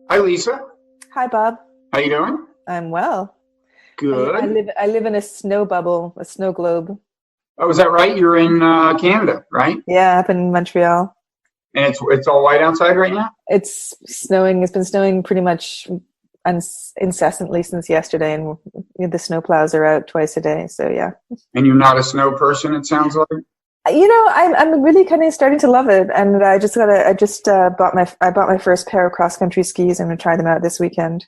Hi, Lisa. Hi, Bob. How you doing? I'm well. Good. I live in a snow bubble, a snow globe. Oh, is that right? You're in Canada, right? Yeah, up in Montreal. And it's all white outside right now? It's snowing. It's been snowing pretty much incessantly since yesterday, and the snow plows are out twice a day. So yeah. And you're not a snow person, it sounds like? I'm really kind of starting to love it, and I bought my first pair of cross country skis. I'm gonna try them out this weekend.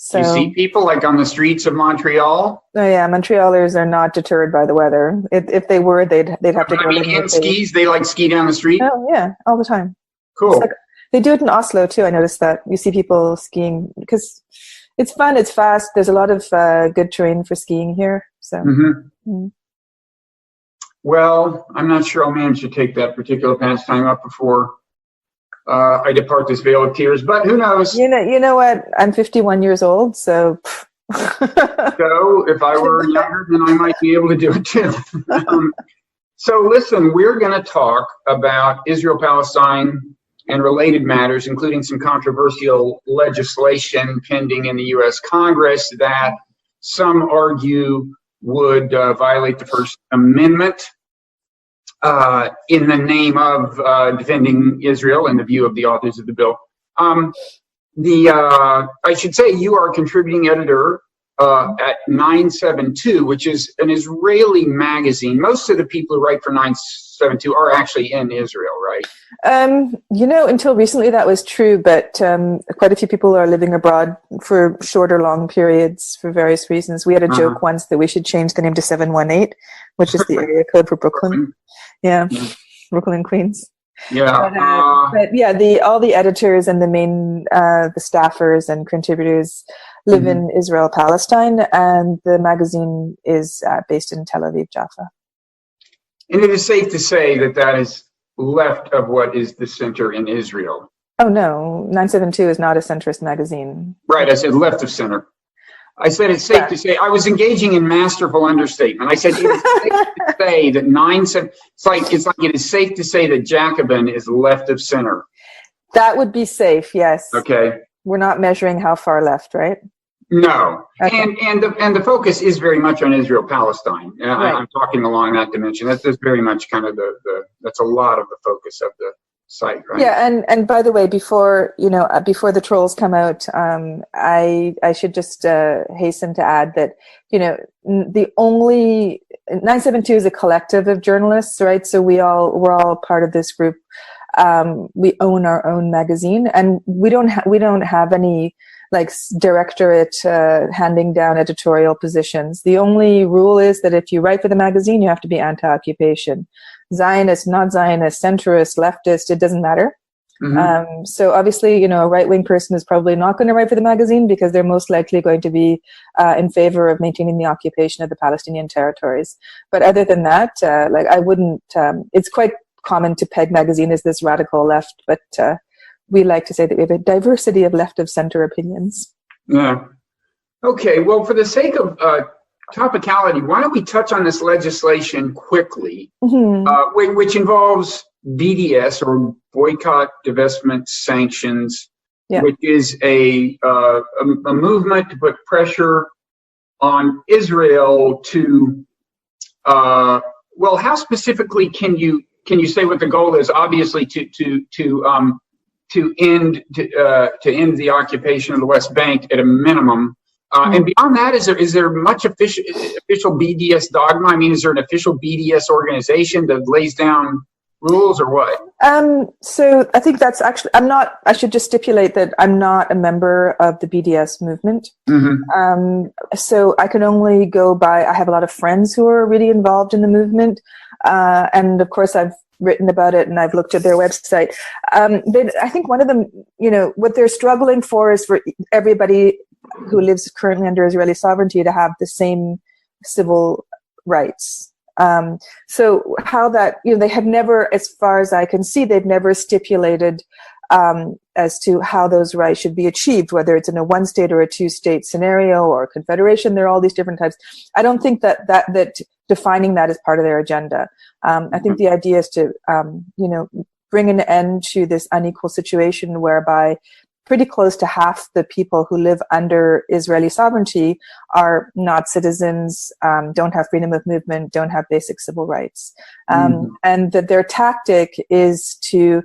So Do you see people like on the streets of Montreal? Oh yeah, Montrealers are not deterred by the weather. If they were, they'd have to go in skis. They like ski down the street. Oh yeah, all the time. Cool. They do it in Oslo too. I noticed that you see people skiing because it's fun. It's fast. There's a lot of good terrain for skiing here. So. Well, I'm not sure I'll manage to take that particular pastime up before I depart this vale of tears, but who knows? You know what? I'm 51 years old, so. So if I were younger, then I might be able to do it too. So listen, we're going to talk about Israel-Palestine and related matters, including some controversial legislation pending in the U.S. Congress that some argue would violate the First Amendment in the name of defending Israel in the view of the authors of the bill. I should say you are a contributing editor at 972, which is an Israeli magazine. Most of the people who write for 972 are actually in Israel, right? Until recently that was true, but quite a few people are living abroad for short or long periods for various reasons. We had a joke once that we should change the name to 718, which is the area code for Brooklyn. Yeah, Brooklyn, Queens. Yeah, but yeah, all the editors and the staffers and contributors live in Israel, Palestine, and the magazine is based in Tel Aviv, Jaffa. And it is safe to say that is left of what is the center in Israel. Oh no, 972 is not a centrist magazine. Right, I said left of center. I said it's safe to say, I was engaging in masterful understatement. I said it is safe to say that it's like it is safe to say that Jacobin is left of center. That would be safe, yes. Okay. We're not measuring how far left, right? No. Okay. And the focus is very much on Israel-Palestine. Right. I'm talking along that dimension. That's very much kind of that's a lot of the focus of the site, right? Yeah, and by the way, before the trolls come out, I should just hasten to add that the only 972 is a collective of journalists, right? So we're all part of this group. We own our own magazine, and we don't have any like directorate handing down editorial positions. The only rule is that if you write for the magazine, you have to be anti-occupation. Zionist, not Zionist, centrist, leftist, it doesn't matter. So obviously, a right-wing person is probably not going to write for the magazine because they're most likely going to be in favor of maintaining the occupation of the Palestinian territories. But other than that, I wouldn't, it's quite common to peg magazine as this radical left, but we like to say that we have a diversity of left of center opinions. Yeah. Okay. Well, for the sake of topicality, why don't we touch on this legislation quickly, which involves BDS, or boycott, divestment, sanctions, which is a movement to put pressure on Israel to, how specifically can you say what the goal is? Obviously, to end the occupation of the West Bank at a minimum. And beyond that, is there much official BDS dogma? I mean, is there an official BDS organization that lays down rules, or what? So I think that's actually, I should just stipulate that I'm not a member of the BDS movement. So I can only go by, I have a lot of friends who are really involved in the movement. And of course I've written about it and I've looked at their website. I think one of them, what they're struggling for is for everybody who lives currently under Israeli sovereignty to have the same civil rights. So how that, they have never, as far as I can see, they've never stipulated as to how those rights should be achieved, whether it's in a one-state or a two-state scenario or a confederation. There are all these different types. I don't think that defining that is part of their agenda. I think the idea is to, bring an end to this unequal situation whereby pretty close to half the people who live under Israeli sovereignty are not citizens, don't have freedom of movement, don't have basic civil rights. And that their tactic is to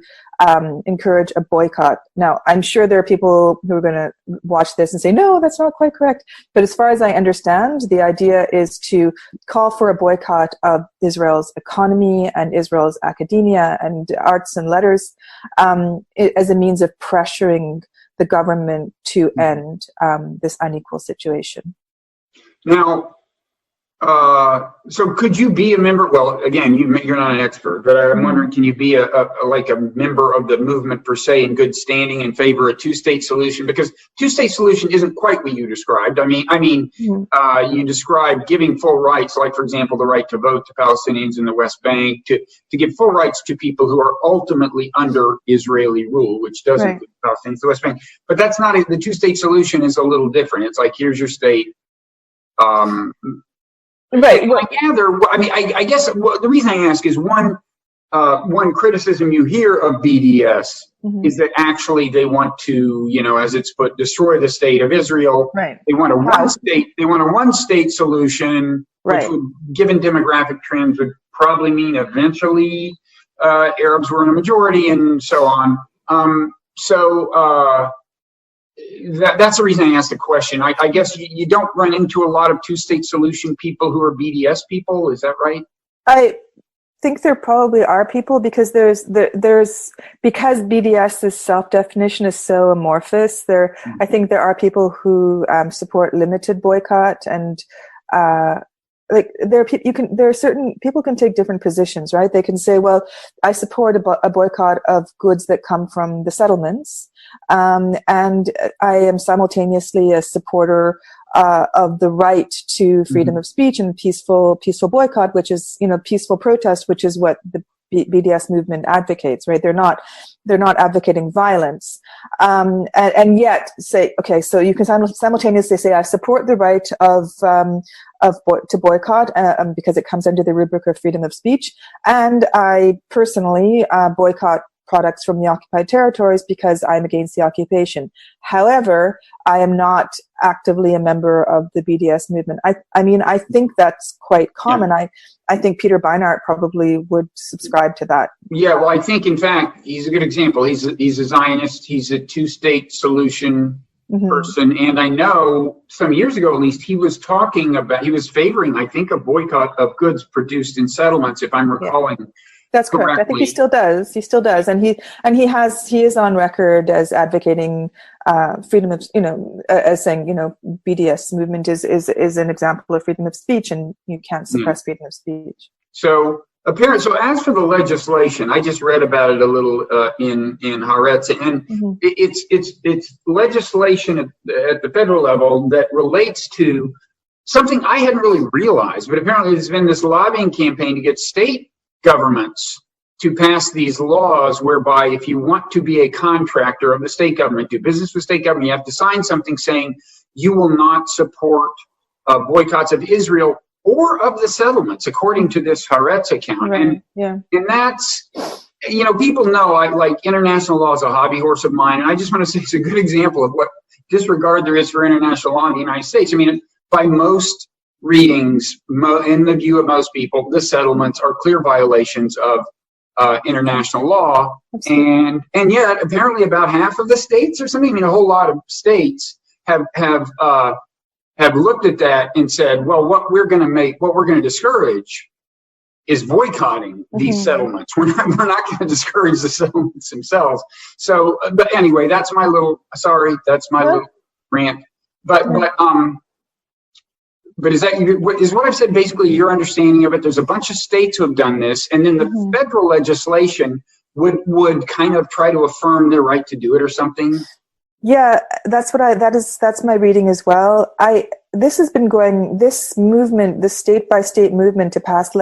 encourage a boycott. Now, I'm sure there are people who are going to watch this and say, no, that's not quite correct. But as far as I understand, the idea is to call for a boycott of Israel's economy and Israel's academia and arts and letters as a means of pressuring the government to end this unequal situation. Now, so could you be a member? Well, again, you're not an expert, but I'm wondering, can you be a member of the movement per se in good standing in favor of a two-state solution? Because two-state solution isn't quite what you described. I mean, you described giving full rights, like for example, the right to vote to Palestinians in the West Bank, to give full rights to people who are ultimately under Israeli rule, which doesn't include Palestinians in the West Bank. But that's not the two-state solution is a little different. It's like, here's your state. Right. Well, I guess the reason I ask is one criticism you hear of BDS is that actually they want to, as it's put, destroy the state of Israel. Right. They want a one-state solution, which would, given demographic trends, would probably mean eventually Arabs were in a majority and so on. That's the reason I asked the question. I guess you don't run into a lot of two-state solution people who are BDS people. Is that right? I think there probably are people because because BDS's self-definition is so amorphous. I think there are people who support limited boycott and there are certain people can take different positions, right? They can say, well, I support a boycott of goods that come from the settlements. And I am simultaneously a supporter of the right to freedom of speech and peaceful boycott, which is, peaceful protest, which is what the BDS movement advocates, right? They're not advocating violence, and yet say, okay, so you can simultaneously say, I support the right to boycott because it comes under the rubric of freedom of speech, and I personally boycott products from the occupied territories because I'm against the occupation. However, I am not actively a member of the BDS movement. I think that's quite common. Yeah. I think Peter Beinart probably would subscribe to that. Yeah, well, I think, in fact, he's a good example. He's a Zionist. He's a two-state solution person. And I know some years ago, at least, he was favoring, I think, a boycott of goods produced in settlements, if I'm recalling. Yeah. That's correct. Correctly. I think he still does, and he is on record as advocating freedom of, as saying, BDS movement is an example of freedom of speech, and you can't suppress freedom of speech. So as for the legislation, I just read about it a little in Haaretz, and it's legislation at the federal level that relates to something I hadn't really realized, but apparently there's been this lobbying campaign to get state governments to pass these laws whereby if you want to be a contractor of the state government, do business with state government, you have to sign something saying you will not support boycotts of Israel or of the settlements, according to this Haaretz account. Right. And that's, people know I like international law is a hobby horse of mine, and I just want to say it's a good example of what disregard there is for international law in the United States. I mean, by most readings, in the view of most people, the settlements are clear violations of international law. Absolutely. And yet apparently about half of the states or something, a whole lot of states have looked at that and said, well, what we're going to discourage is boycotting these settlements. We're not going to discourage the settlements themselves. So, but anyway, that's my little rant. But is what I've said basically your understanding of it? There's a bunch of states who have done this, and then the federal legislation would kind of try to affirm their right to do it or something. Yeah, that's my reading as well. This movement, the state by state movement to pass the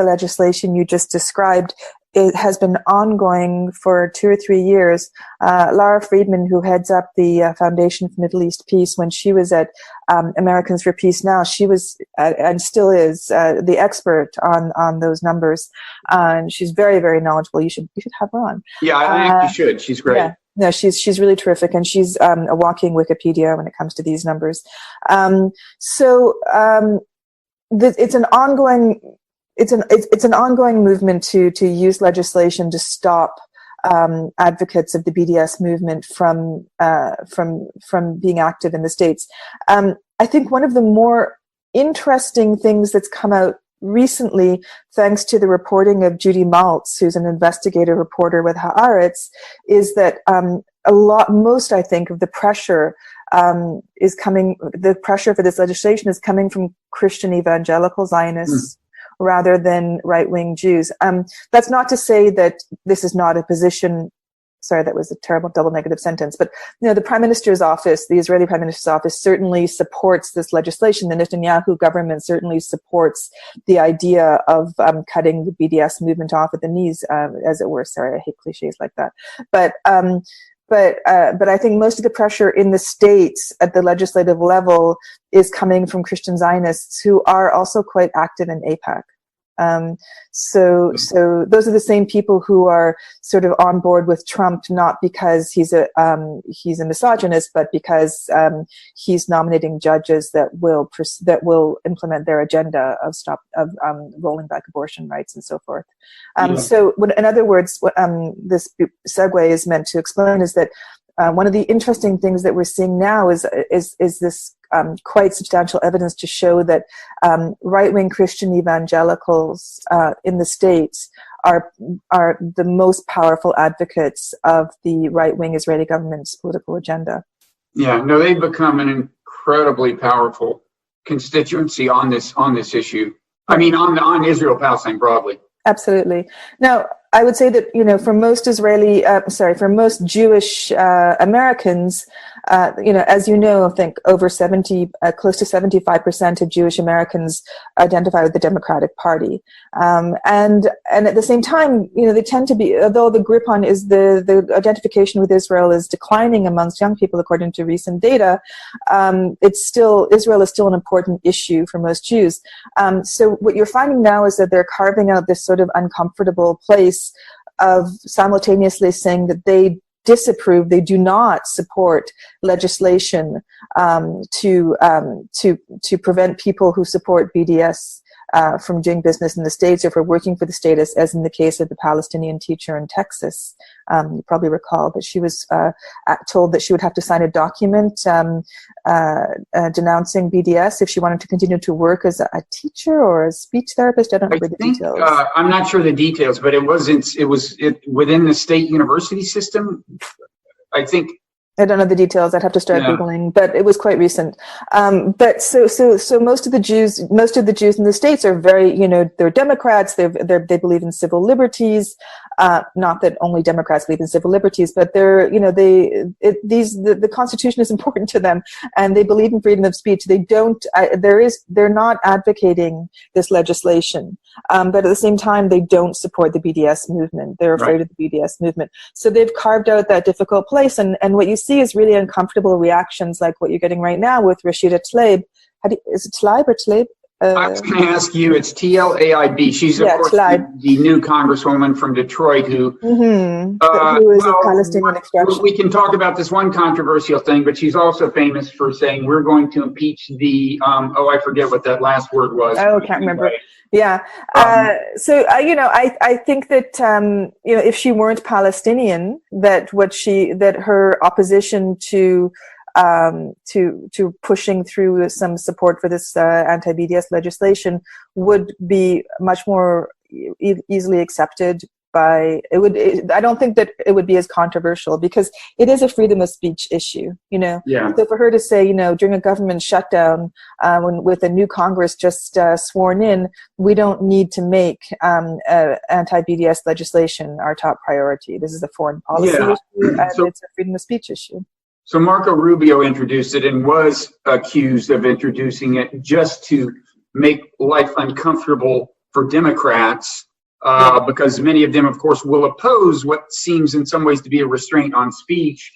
legislation you just described, it has been ongoing for 2 or 3 years. Lara Friedman, who heads up the Foundation for Middle East Peace, when she was at Americans for Peace Now, she was and still is the expert on those numbers, and she's very, very knowledgeable. You should have her on. Yeah, I think you should. She's great. Yeah. No, she's really terrific, and she's a walking Wikipedia when it comes to these numbers. It's an ongoing. It's an ongoing movement to use legislation to stop advocates of the BDS movement from being active in the States. I think one of the more interesting things that's come out recently, thanks to the reporting of Judy Maltz, who's an investigative reporter with Haaretz, is that most, I think, of the pressure the pressure for this legislation is coming from Christian evangelical Zionists rather than right-wing Jews. That's not to say that this is not a position. Sorry, that was a terrible double negative sentence. But the Prime Minister's office, the Israeli Prime Minister's office, certainly supports this legislation. The Netanyahu government certainly supports the idea of cutting the BDS movement off at the knees, as it were. Sorry, I hate cliches like that. But I think most of the pressure in the States at the legislative level is coming from Christian Zionists who are also quite active in AIPAC. So those are the same people who are sort of on board with Trump, not because he's a misogynist, but because he's nominating judges that will implement their agenda of rolling back abortion rights and so forth. So in other words, what this segue is meant to explain is that one of the interesting things that we're seeing now is this quite substantial evidence to show that right-wing Christian evangelicals in the States are the most powerful advocates of the right-wing Israeli government's political agenda. Yeah, no, they've become an incredibly powerful constituency on this issue. I mean, on Israel-Palestine broadly. Absolutely. Now, I would say that, for most for most Jewish Americans, as I think over 70, close to 75% of Jewish Americans identify with the Democratic Party. And at the same time, they tend to be, although the grip on the identification with Israel is declining amongst young people, according to recent data, Israel is still an important issue for most Jews. So what you're finding now is that they're carving out this sort of uncomfortable place of simultaneously saying that they do not support legislation to prevent people who support BDS from doing business in the States or for working for the state, as in the case of the Palestinian teacher in Texas. You probably recall that she was told that she would have to sign a document denouncing BDS if she wanted to continue to work as a teacher or a speech therapist. I don't remember the details. I'm not sure the details, but it was within the state university system, I think. I don't know the details. I'd have to start Googling, but it was quite recent. But so most of the Jews in the States are very, they're Democrats. They believe in civil liberties. Not that only Democrats believe in civil liberties, but the Constitution is important to them, and they believe in freedom of speech. They're not advocating this legislation, but at the same time, they don't support the BDS movement. They're afraid of the BDS movement. So they've carved out that difficult place, and what you see is really uncomfortable reactions like what you're getting right now with Rashida Tlaib. Is it Tlaib or Tlaib? I was going to ask you, it's Tlaib. She's, of course, the new congresswoman from Detroit who is of Palestinian extraction. We can talk about this one controversial thing, but she's also famous for saying we're going to impeach the, I forget what that last word was. Oh, I can't remember. Yeah. I think that, if she weren't Palestinian, that her opposition to pushing through some support for this anti-BDS legislation would be much more easily accepted I don't think that it would be as controversial because it is a freedom of speech issue, So for her to say, during a government shutdown, with a new Congress just sworn in, we don't need to make anti-BDS legislation our top priority. This is a foreign policy issue, and it's a freedom of speech issue. So Marco Rubio introduced it and was accused of introducing it just to make life uncomfortable for Democrats. because many of them, of course, will oppose what seems in some ways to be a restraint on speech.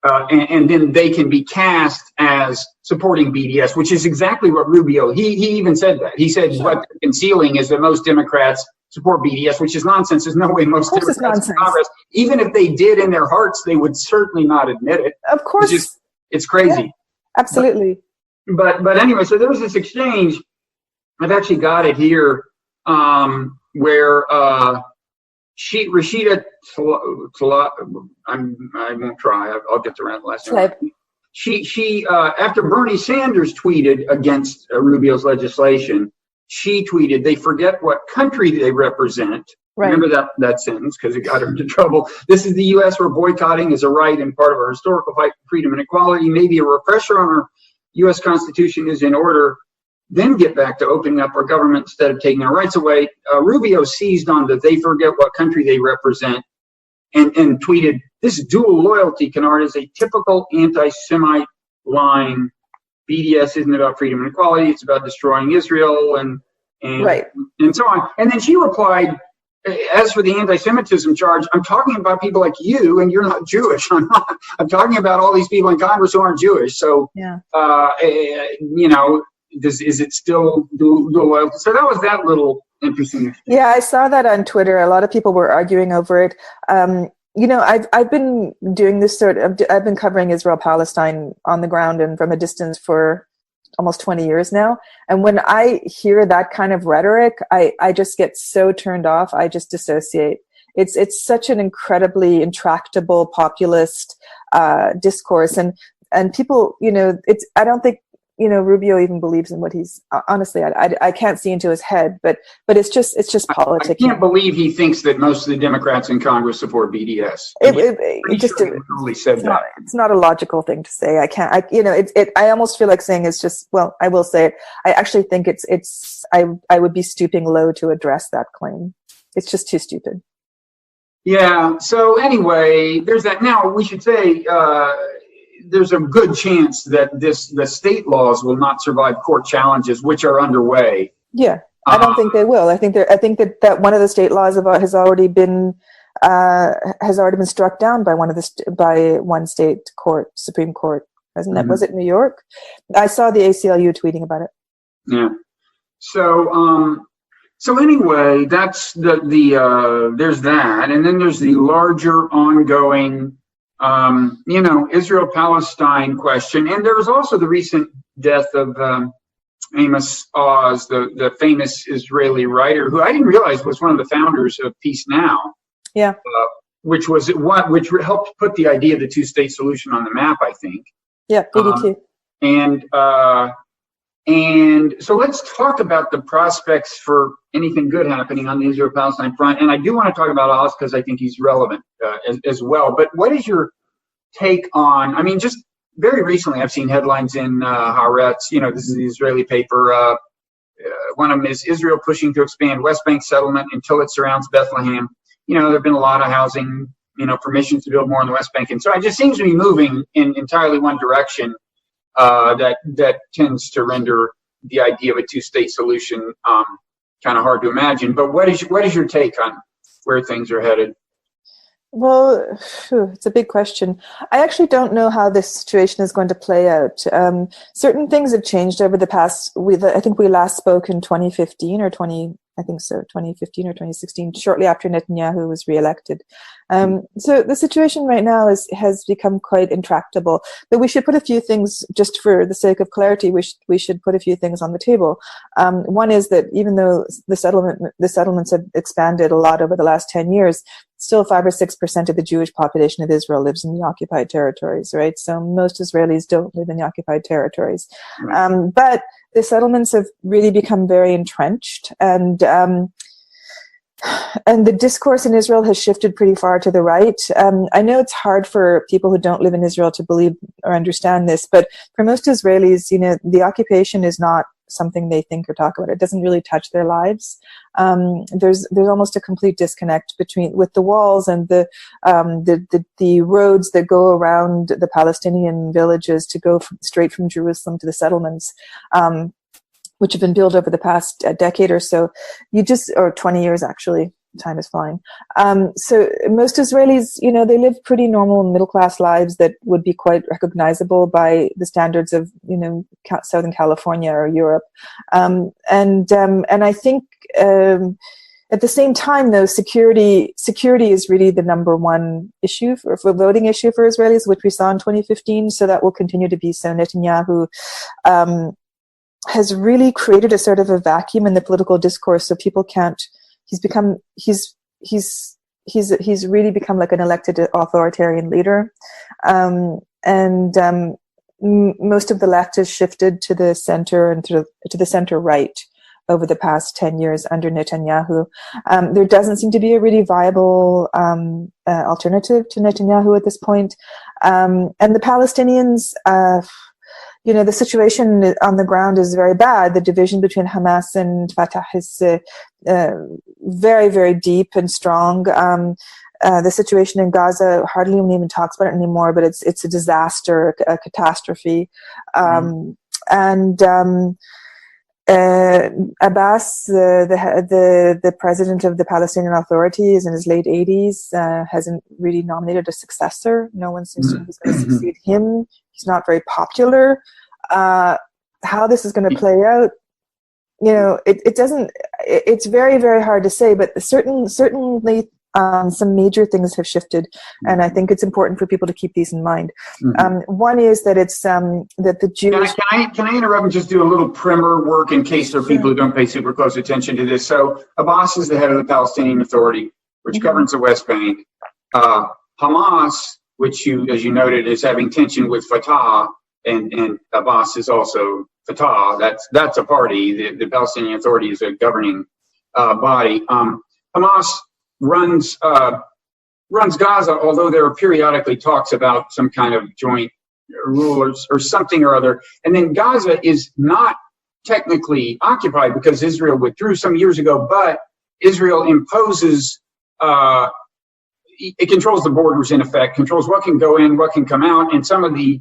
And then they can be cast as supporting BDS, which is exactly what Rubio, he even said that. He said what they're concealing is that most Democrats support BDS, which is nonsense. There's no way most Democrats in Congress, even if they did in their hearts, they would certainly not admit it. Of course. It's crazy. Yeah, absolutely. But anyway, so there was this exchange. I've actually got it here, where Rashida I won't try. I'll get to the last name. She after Bernie Sanders tweeted against Rubio's legislation, she tweeted, "They forget what country they represent." Right. Remember that sentence because it got her into trouble. "This is the U.S. where boycotting is a right and part of our historical fight for freedom and equality. Maybe a refresher on our U.S. Constitution is in order. Then get back to opening up our government instead of taking our rights away." Rubio seized on the "they forget what country they represent" and tweeted, "This dual loyalty canard is a typical anti-Semite line. BDS isn't about freedom and equality, it's about destroying Israel," and so on. And then she replied, "As for the anti-Semitism charge, I'm talking about people like you, and you're not Jewish. I'm talking about all these people in Congress who aren't Jewish. So, is it still dual loyalty?" So that was that little interesting. Yeah, I saw that on Twitter. A lot of people were arguing over it. I've been doing this I've been covering Israel-Palestine on the ground and from a distance for almost 20 years now. And when I hear that kind of rhetoric, I just get so turned off. I just dissociate. It's such an incredibly intractable populist discourse. And people, I don't think, Rubio even believes in what he's, honestly, I can't see into his head, but it's just politics. I can't believe he thinks that most of the Democrats in Congress support BDS. It's not a logical thing to say. I almost feel like saying it's just, well, I will say it. I actually think I would be stooping low to address that claim. It's just too stupid. Yeah. So anyway, there's that. Now we should say, there's a good chance that the state laws will not survive court challenges, which are underway. Yeah, I don't think they will. I think that one of the state laws has already been struck down by one state court, Supreme Court, hasn't it? Was it New York? I saw the ACLU tweeting about it. Yeah. So anyway, that's there's that, and then there's the larger ongoing. Israel-Palestine question. And there was also the recent death of Amos Oz, the famous Israeli writer, who I didn't realize was one of the founders of Peace Now. Yeah. Which helped put the idea of the two-state solution on the map, I think. Yeah, BD2. And so let's talk about the prospects for anything good happening on the Israel-Palestine front. And I do want to talk about Oz because I think he's relevant as well. But what is your take on, just very recently I've seen headlines in Haaretz, this is the Israeli paper. One of them is Israel pushing to expand West Bank settlement until it surrounds Bethlehem. There have been a lot of housing, permissions to build more on the West Bank. And so it just seems to be moving in entirely one direction. That tends to render the idea of a two-state solution kind of hard to imagine. But what is your take on where things are headed? Well, it's a big question. I actually don't know how this situation is going to play out. Certain things have changed over the past. I think we last spoke in 2015 or 2015 or 2016, shortly after Netanyahu was reelected. So the situation right now has become quite intractable. But we should put a few things, just for the sake of clarity, we should put a few things on the table. One is that even though the settlements have expanded a lot over the last 10 years, still 5 or 6% of the Jewish population of Israel lives in the occupied territories, right? So most Israelis don't live in the occupied territories. Right. But the settlements have really become very entrenched, and the discourse in Israel has shifted pretty far to the right. I know it's hard for people who don't live in Israel to believe or understand this, but for most Israelis, the occupation is not something they think or talk about. It doesn't really touch their lives. There's almost a complete disconnect with the walls and the roads that go around the Palestinian villages to go straight from Jerusalem to the settlements, which have been built over the past decade or so, or 20 years actually, time is flying. So most Israelis, they live pretty normal middle-class lives that would be quite recognizable by the standards of, Southern California or Europe. And I think at the same time, though, security is really the number one issue for voting issue for Israelis, which we saw in 2015. So that will continue to be so. Netanyahu has really created a sort of a vacuum in the political discourse, so people can't. He's really become like an elected authoritarian leader, most of the left has shifted to the center and to the center right over the past 10 years under Netanyahu. There doesn't seem to be a really viable alternative to Netanyahu at this point, and the Palestinians. The situation on the ground is very bad. The division between Hamas and Fatah is very, very deep and strong. The situation in Gaza, hardly anyone even talks about it anymore, but it's a disaster, a catastrophe. Abbas, the president of the Palestinian Authority, is in his late 80s, hasn't really nominated a successor. No one seems to know who's going to succeed him. He's not very popular. How this is going to play out, it doesn't. It's very, very hard to say. But certainly, some major things have shifted, and I think it's important for people to keep these in mind. One is that it's that the Jewish. Can I interrupt and just do a little primer work in case there are people who don't pay super close attention to this? So Abbas is the head of the Palestinian Authority, which governs the West Bank. Hamas, which as you noted, is having tension with Fatah, and Abbas is also Fatah. That's a party. The Palestinian Authority is a governing body. Hamas runs Gaza, although there are periodically talks about some kind of joint rulers or something or other. And then Gaza is not technically occupied because Israel withdrew some years ago, but Israel imposes it controls the borders, in effect, controls what can go in, what can come out, and some of these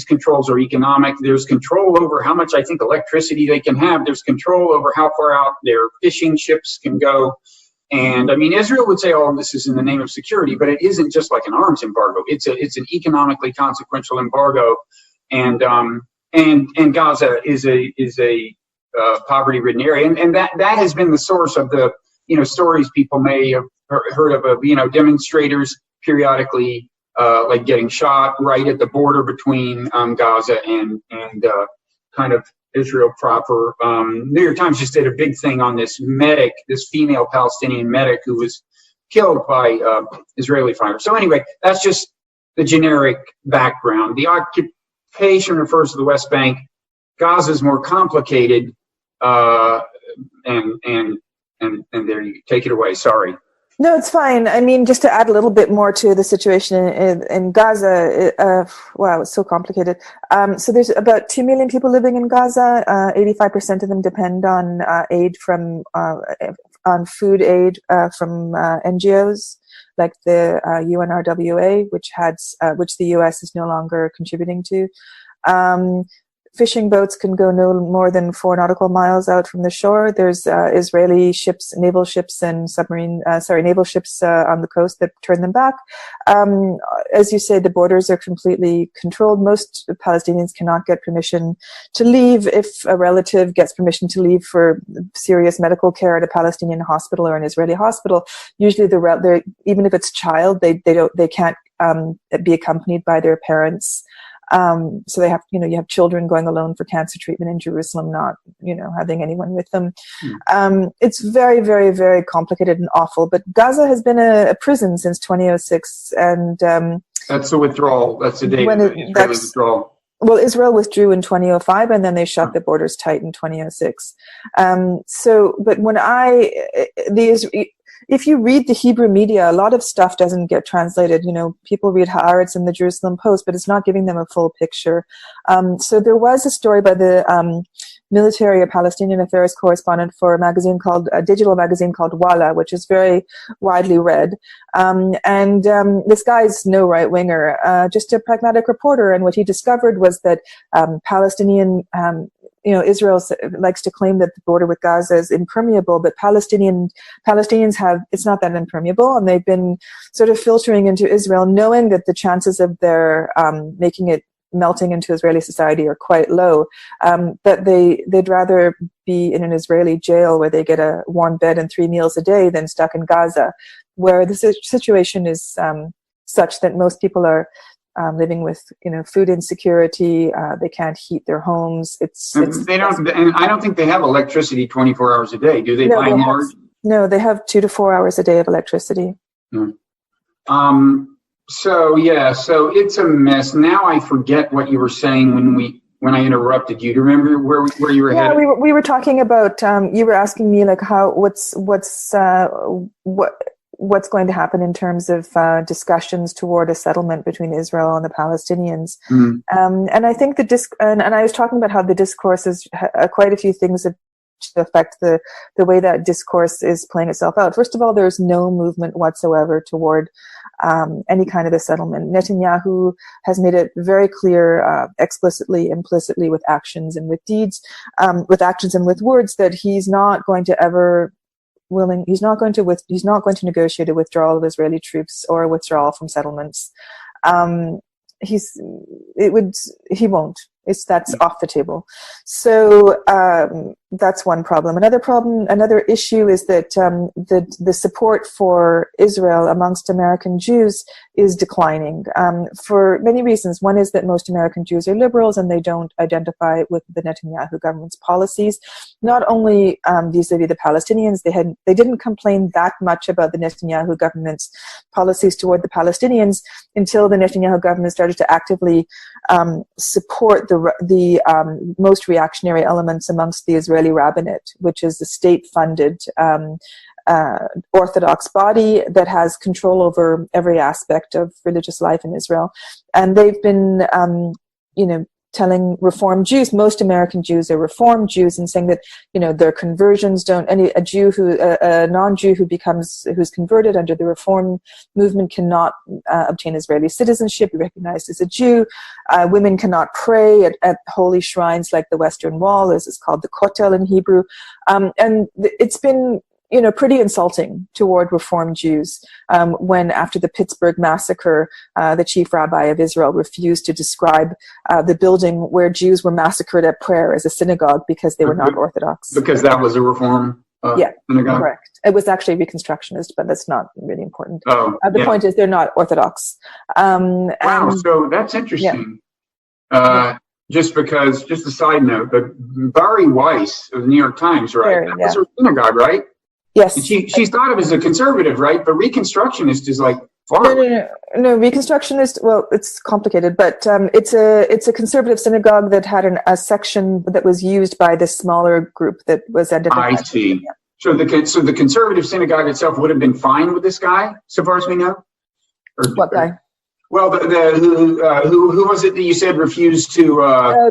controls are economic. There's control over how much, I think, electricity they can have. There's control over how far out their fishing ships can go. And I mean, Israel would say all of this is in the name of security, but it isn't just like an arms embargo. It's an economically consequential embargo, and Gaza is a poverty-ridden area, and that has been the source of the stories people may have heard of demonstrators periodically like getting shot right at the border between Gaza and kind of Israel proper. New York Times just did a big thing on this female Palestinian medic who was killed by Israeli fighters. So anyway, that's just the generic background. The occupation refers to the West Bank. Gaza is more complicated, and there you take it away. Sorry. No, it's fine. I mean, just to add a little bit more to the situation in Gaza, wow, it's so complicated. So there's about 2 million people living in Gaza. 85% of them depend on aid on food aid from NGOs like the UNRWA, which the U.S. is no longer contributing to. Fishing boats can go no more than 4 nautical miles out from the shore. There's Israeli ships, naval ships on the coast that turn them back. As you say, the borders are completely controlled. Most Palestinians cannot get permission to leave. If a relative gets permission to leave for serious medical care at a Palestinian hospital or an Israeli hospital, usually even if it's a child, they can't be accompanied by their parents. So they have, you have children going alone for cancer treatment in Jerusalem, not, having anyone with them. It's very, very, very complicated and awful, but Gaza has been a prison since 2006. And, that's the withdrawal. That's the date of the withdrawal. Well, Israel withdrew in 2005 and then they shut the borders tight in 2006. But if you read the Hebrew media, a lot of stuff doesn't get translated. People read Haaretz and the Jerusalem Post, but it's not giving them a full picture. So there was a story by the military or Palestinian affairs correspondent for a digital magazine called Walla, which is very widely read. This guy's no right winger, just a pragmatic reporter. And what he discovered was that Palestinian Israel likes to claim that the border with Gaza is impermeable, but Palestinians have, it's not that impermeable, and they've been sort of filtering into Israel, knowing that the chances of their making it melting into Israeli society are quite low. But they'd rather be in an Israeli jail where they get a warm bed and 3 meals a day than stuck in Gaza, where the situation is such that most people are living with food insecurity. They can't heat their homes. They don't, and I don't think they have electricity 24 hours a day. Do they? No, they have 2 to 4 hours a day of electricity. So it's a mess. Now I forget what you were saying when I interrupted you. Do you remember where you were headed? We were talking about, you were asking me like what's going to happen in terms of discussions toward a settlement between Israel and the Palestinians. And I think and I was talking about how the discourse is quite a few things that to affect the way that discourse is playing itself out. First of all, there's no movement whatsoever toward any kind of a settlement. Netanyahu has made it very clear, explicitly, implicitly, with actions and with deeds, with actions and with words, that he's not going to negotiate a withdrawal of Israeli troops or a withdrawal from settlements. He won't. That's off the table. So that's one problem. Another issue is that the support for Israel amongst American Jews is declining for many reasons. One is that most American Jews are liberals and they don't identify with the Netanyahu government's policies. Not only vis-a-vis the Palestinians, they didn't complain that much about the Netanyahu government's policies toward the Palestinians until the Netanyahu government started to actively support the most reactionary elements amongst the Israeli rabbinate, which is the state-funded Orthodox body that has control over every aspect of religious life in Israel. And they've been, telling Reform Jews, most American Jews are Reform Jews, and saying that, their conversions a non-Jew who's converted under the Reform movement cannot obtain Israeli citizenship, be recognized as a Jew. Women cannot pray at holy shrines like the Western Wall, as it's called the Kotel in Hebrew. And it's been pretty insulting toward Reform Jews when, after the Pittsburgh massacre, the chief rabbi of Israel refused to describe the building where Jews were massacred at prayer as a synagogue because they were not Orthodox. Because that was a Reform synagogue? Correct. It was actually Reconstructionist, but that's not really important. The point is they're not Orthodox. Wow, so that's interesting. Yeah. Just a side note, but Bari Weiss of the New York Times, right? That was her synagogue, right? Yes. She's thought of as a conservative, right? But Reconstructionist is like far. No. Reconstructionist. Well, it's complicated, but it's a conservative synagogue that had a section that was used by this smaller group that was identified. I see. So the conservative synagogue itself would have been fine with this guy, so far as we know. What guy? Well, who was it that you said refused to?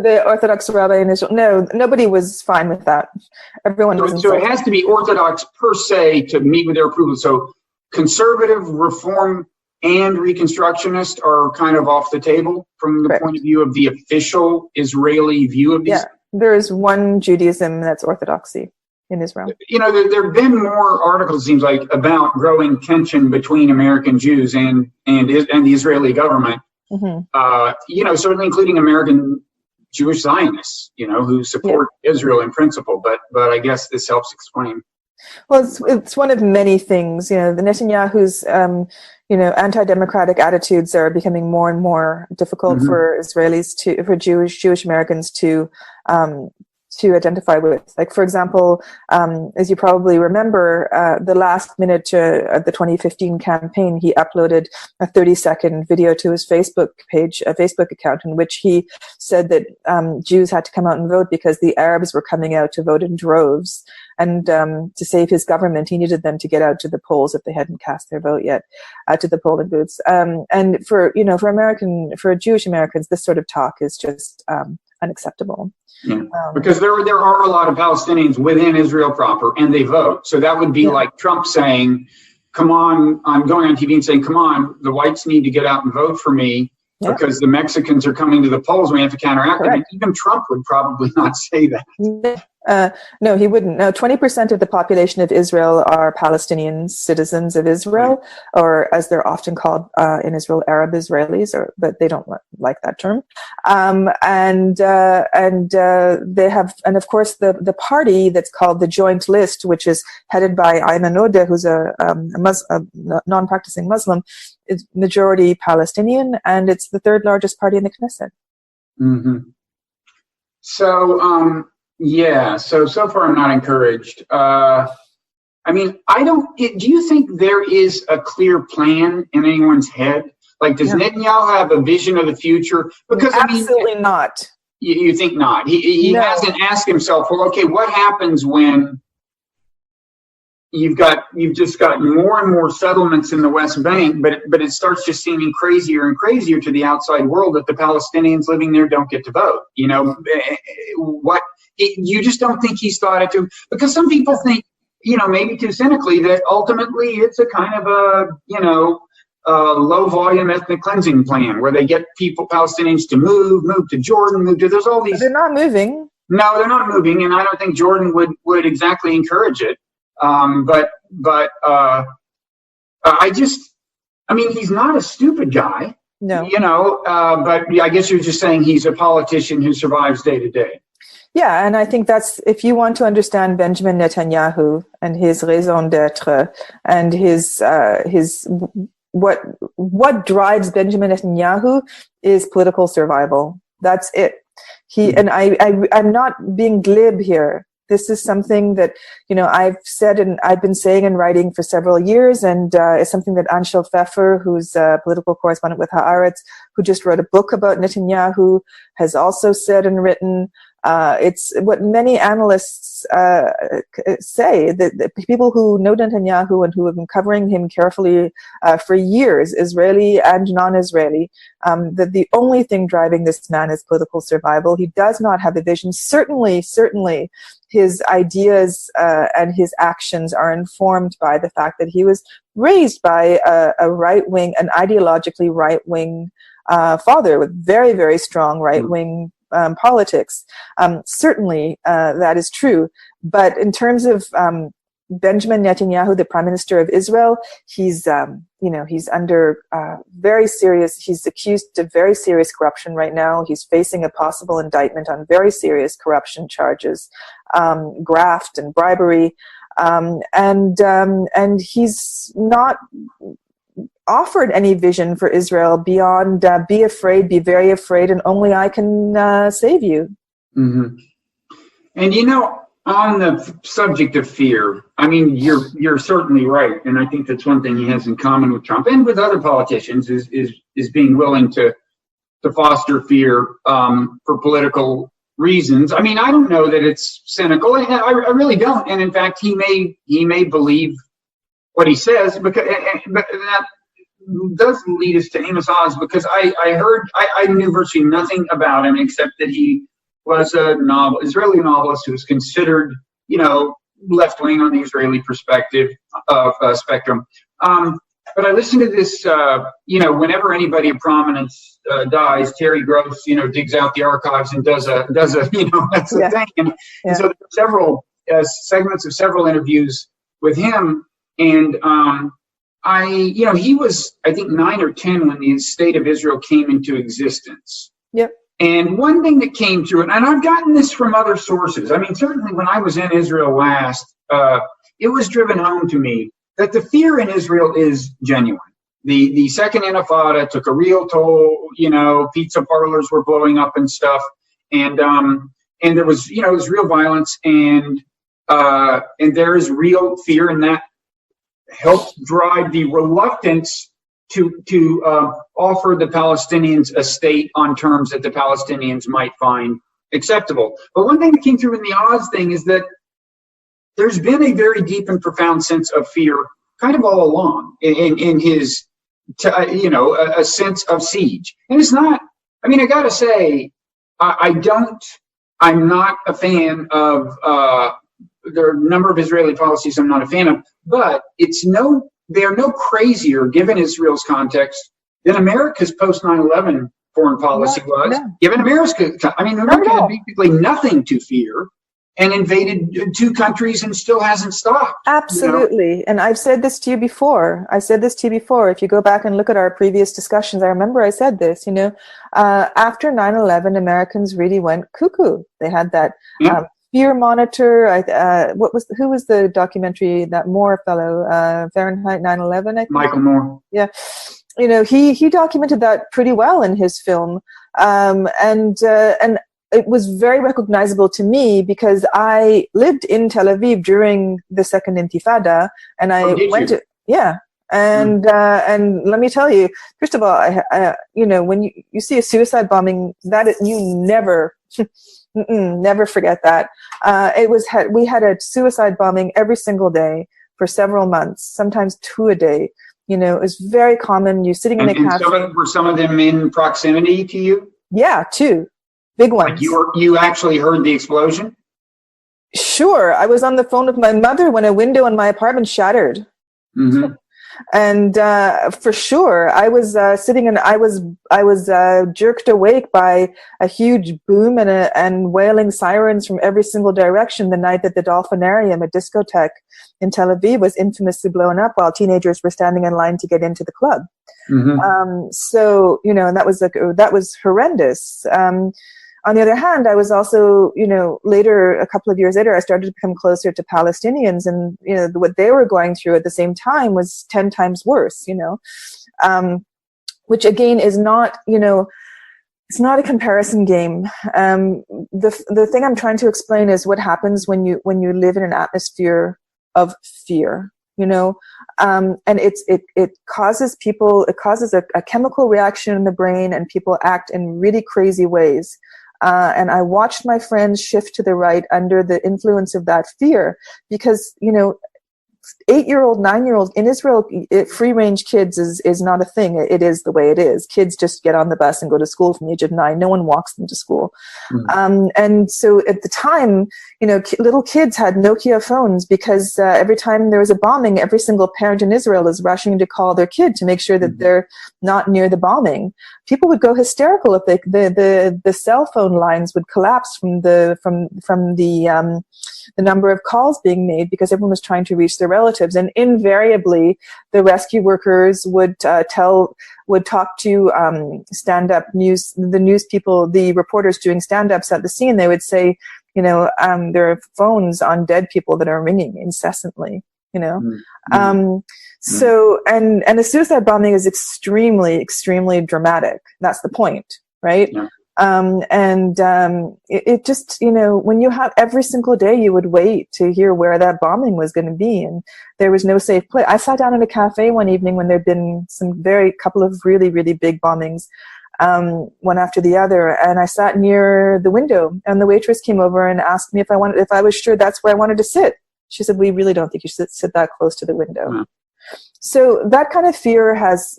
The Orthodox rabbi in Israel. No, nobody was fine with that. Everyone was. So it has to be Orthodox per se to meet with their approval. So conservative, Reform, and Reconstructionist are kind of off the table from the point of view of the official Israeli view of these. Yeah, there is one Judaism that's Orthodoxy in Israel. There have been more articles, it seems like, about growing tension between American Jews and the Israeli government. Mm-hmm. Certainly including American Jewish Zionists, who support Israel in principle. But I guess this helps explain. Well, it's one of many things. The Netanyahu's anti-democratic attitudes are becoming more and more difficult for Israelis for Jewish Americans to identify with. Like, for example, as you probably remember, the last minute of the 2015 campaign, he uploaded a 30-second video to his Facebook page, a Facebook account, in which he said that Jews had to come out and vote because the Arabs were coming out to vote in droves. And to save his government, he needed them to get out to the polls if they hadn't cast their vote yet, to the polling booths. And for Jewish Americans, this sort of talk is just unacceptable. Yeah. Because there are a lot of Palestinians within Israel proper, and they vote. So that would be like Trump saying, come on, I'm going on TV and saying, come on, the whites need to get out and vote for me. Yeah. because the Mexicans are coming to the polls. We have to counteract them. And Correct. even Trump would probably not say that. No, he wouldn't. No, 20% of the population of Israel are Palestinian citizens of Israel, or as they're often called in Israel, Arab Israelis, but they don't like that term. And they have, and of course, the party that's called the Joint List, which is headed by Ayman Odeh, who's a non-practicing Muslim, is majority Palestinian, and it's the third largest party in the Knesset. Mm-hmm. So, so far I'm not encouraged. I mean, do you think there is a clear plan in anyone's head? Like, does Netanyahu have a vision of the future? Because absolutely not. You think not? He No. hasn't asked himself, well, okay, what happens when you've just got more and more settlements in the West Bank, but it starts just seeming crazier and crazier to the outside world that the Palestinians living there don't get to vote. You know, you just don't think he's thought it through, because some people think, you know, maybe too cynically, that ultimately it's a kind of a low volume ethnic cleansing plan where they get Palestinians to move to Jordan, there's all these. But they're not moving. No, they're not moving, and I don't think Jordan would exactly encourage it. But he's not a stupid guy. No. You know, but I guess you're just saying he's a politician who survives day to day. Yeah, and I think that's, if you want to understand Benjamin Netanyahu and his raison d'être and his what drives Benjamin Netanyahu is political survival. That's it. And I'm not being glib here. This is something that, you know, I've said and I've been saying and writing for several years, and it's something that Anshel Pfeffer, who's a political correspondent with Haaretz, who just wrote a book about Netanyahu, has also said and written. It's what many analysts say, that the people who know Netanyahu and who have been covering him carefully for years, Israeli and non-Israeli, that the only thing driving this man is political survival. He does not have a vision. Certainly, his ideas and his actions are informed by the fact that he was raised by a right-wing, an ideologically right-wing father with very, very strong right-wing politics. Certainly, that is true. But in terms of Benjamin Netanyahu, the Prime Minister of Israel, he's under he's accused of very serious corruption right now. He's facing a possible indictment on very serious corruption charges, graft and bribery, and he's not offered any vision for Israel beyond be afraid, be very afraid, and only I can save you. Mm-hmm. And you know, on the subject of fear, I mean, you're certainly right, and I think that's one thing he has in common with Trump and with other politicians is being willing to foster fear for political reasons. I mean, I don't know that it's cynical. I really don't. And in fact, he may believe what he says, but that does lead us to Amos Oz, because I knew virtually nothing about him except that he was a Israeli novelist who was considered, you know, left-wing on the Israeli perspective of spectrum. But I listened to this, you know, whenever anybody of prominence dies, Terry Gross, you know, digs out the archives and does a you know, that's the thing. And so there were several segments of several interviews with him. And he was, I think, 9 or 10 when the State of Israel came into existence. Yep. And one thing that came through it, and I've gotten this from other sources. I mean, certainly when I was in Israel last, it was driven home to me that the fear in Israel is genuine. The second Intifada took a real toll. You know, pizza parlors were blowing up and stuff, and there was, you know, there's real violence, and there is real fear, and that helped drive the reluctance to offer the Palestinians a state on terms that the Palestinians might find acceptable. But one thing that came through in the Oz thing is that there's been a very deep and profound sense of fear kind of all along in his, you know, a sense of siege. And it's not, I mean, I got to say, I'm not a fan of, there are a number of Israeli policies I'm not a fan of, but they're no crazier, given Israel's context, than America's post 9/11 foreign policy was. No. Given America had basically nothing to fear and invaded two countries and still hasn't stopped. Absolutely. You know? And I've said this to you before. If you go back and look at our previous discussions, I remember I said this, after 9/11, Americans really went cuckoo. They had that fear monitor. Who was the documentary, that Moore fellow, Fahrenheit 9/11, I think? Michael Moore. Yeah. He documented that pretty well in his film. And it was very recognizable to me because I lived in Tel Aviv during the second Intifada, and I went to, and let me tell you, first of all, when you see a suicide bombing, you never, never forget that. We had a suicide bombing every single day for several months, sometimes 2 a day. It was very common. You're sitting in a cafe. Were some of them in proximity to you? Yeah, 2. Big ones. Like you actually heard the explosion? Sure. I was on the phone with my mother when a window in my apartment shattered. Mm-hmm. And for sure, I was sitting and I was jerked awake by a huge boom and wailing sirens from every single direction the night that the Dolphinarium, a discotheque in Tel Aviv, was infamously blown up while teenagers were standing in line to get into the club. Mm-hmm. So that was horrendous. On the other hand, I was also, a couple of years later, I started to become closer to Palestinians, and, what they were going through at the same time was 10 times worse, which again is not, it's not a comparison game. The thing I'm trying to explain is what happens when you live in an atmosphere of fear, and it causes a chemical reaction in the brain, and people act in really crazy ways. And I watched my friends shift to the right under the influence of that fear because, 8-year-old, 9-year-old in Israel, free-range kids is not a thing. It is the way it is. Kids just get on the bus and go to school from the age of 9. No one walks them to school. Mm-hmm. And so at the time, little kids had Nokia phones because every time there was a bombing, every single parent in Israel is rushing to call their kid to make sure that mm-hmm. they're not near the bombing. People would go hysterical if the cell phone lines would collapse from the number of calls being made because everyone was trying to reach their relatives, and invariably the rescue workers would talk to stand-up news, the news people, the reporters doing stand-ups at the scene. They would say, there are phones on dead people that are ringing incessantly. Mm-hmm. So, and a suicide bombing is extremely, extremely dramatic. That's the point, right? Yeah. It just, when you have every single day, you would wait to hear where that bombing was going to be. And there was no safe place. I sat down in a cafe one evening when there'd been couple of really, really big bombings, one after the other. And I sat near the window, and the waitress came over and asked me if I was sure that's where I wanted to sit. She said, "We really don't think you should sit that close to the window." Yeah. So that kind of fear has,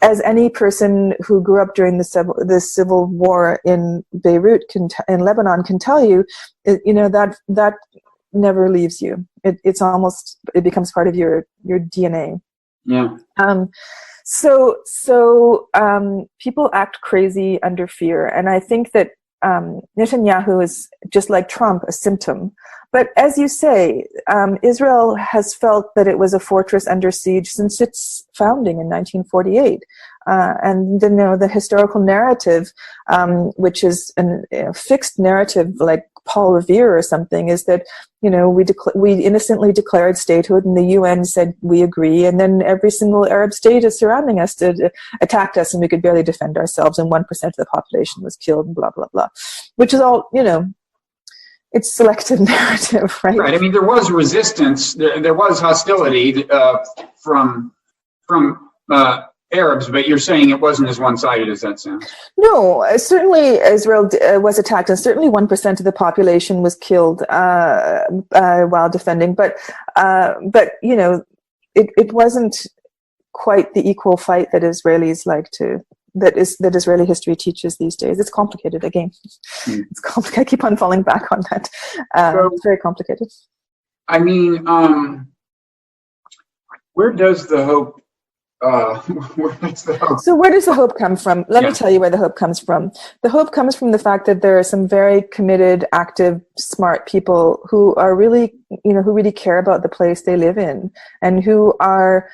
as any person who grew up during the civil war in Beirut in Lebanon can tell you, that never leaves you. It becomes part of your DNA. Yeah. So people act crazy under fear, and I think that Netanyahu is, just like Trump, a symptom. But as you say, Israel has felt that it was a fortress under siege since its founding in 1948. And the historical narrative, which is a fixed narrative like Paul Revere or something, is that, we innocently declared statehood and the UN said we agree, and then every single Arab state is surrounding us attacked us, and we could barely defend ourselves, and 1% of the population was killed, and blah, blah, blah. Which is all, it's selective narrative, right? Right. I mean, there was resistance. There was hostility from Arabs, but you're saying it wasn't as one-sided as that sounds. No, certainly Israel was attacked, and certainly 1% of the population was killed while defending. But it wasn't quite the equal fight that Israelis like to. That Israeli history teaches these days. It's complicated again. It's complicated. I keep on falling back on that. It's very complicated. I mean, where does the hope Where's the hope? So where does the hope come from? Let me tell you where the hope comes from. The hope comes from the fact that there are some very committed, active, smart people who are really, who really care about the place they live in, and who are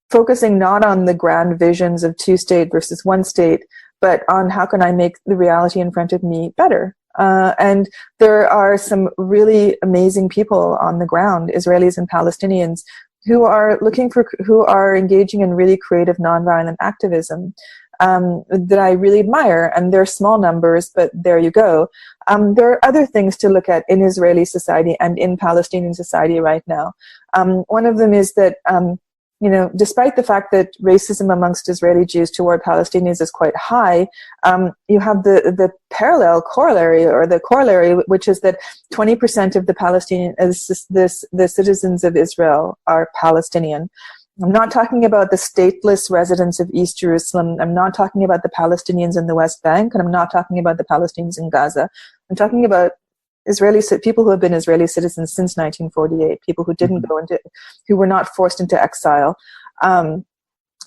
focusing not on the grand visions of two-state versus one-state, but on how can I make the reality in front of me better. And there are some really amazing people on the ground, Israelis and Palestinians, who are engaging in really creative nonviolent activism that I really admire. And they're small numbers, but there you go. There are other things to look at in Israeli society and in Palestinian society right now. One of them is that despite the fact that racism amongst Israeli Jews toward Palestinians is quite high, you have the corollary, which is that 20% of the citizens of Israel are Palestinian. I'm not talking about the stateless residents of East Jerusalem. I'm not talking about the Palestinians in the West Bank, and I'm not talking about the Palestinians in Gaza. I'm talking about people who have been Israeli citizens since 1948, people who didn't who were not forced into exile,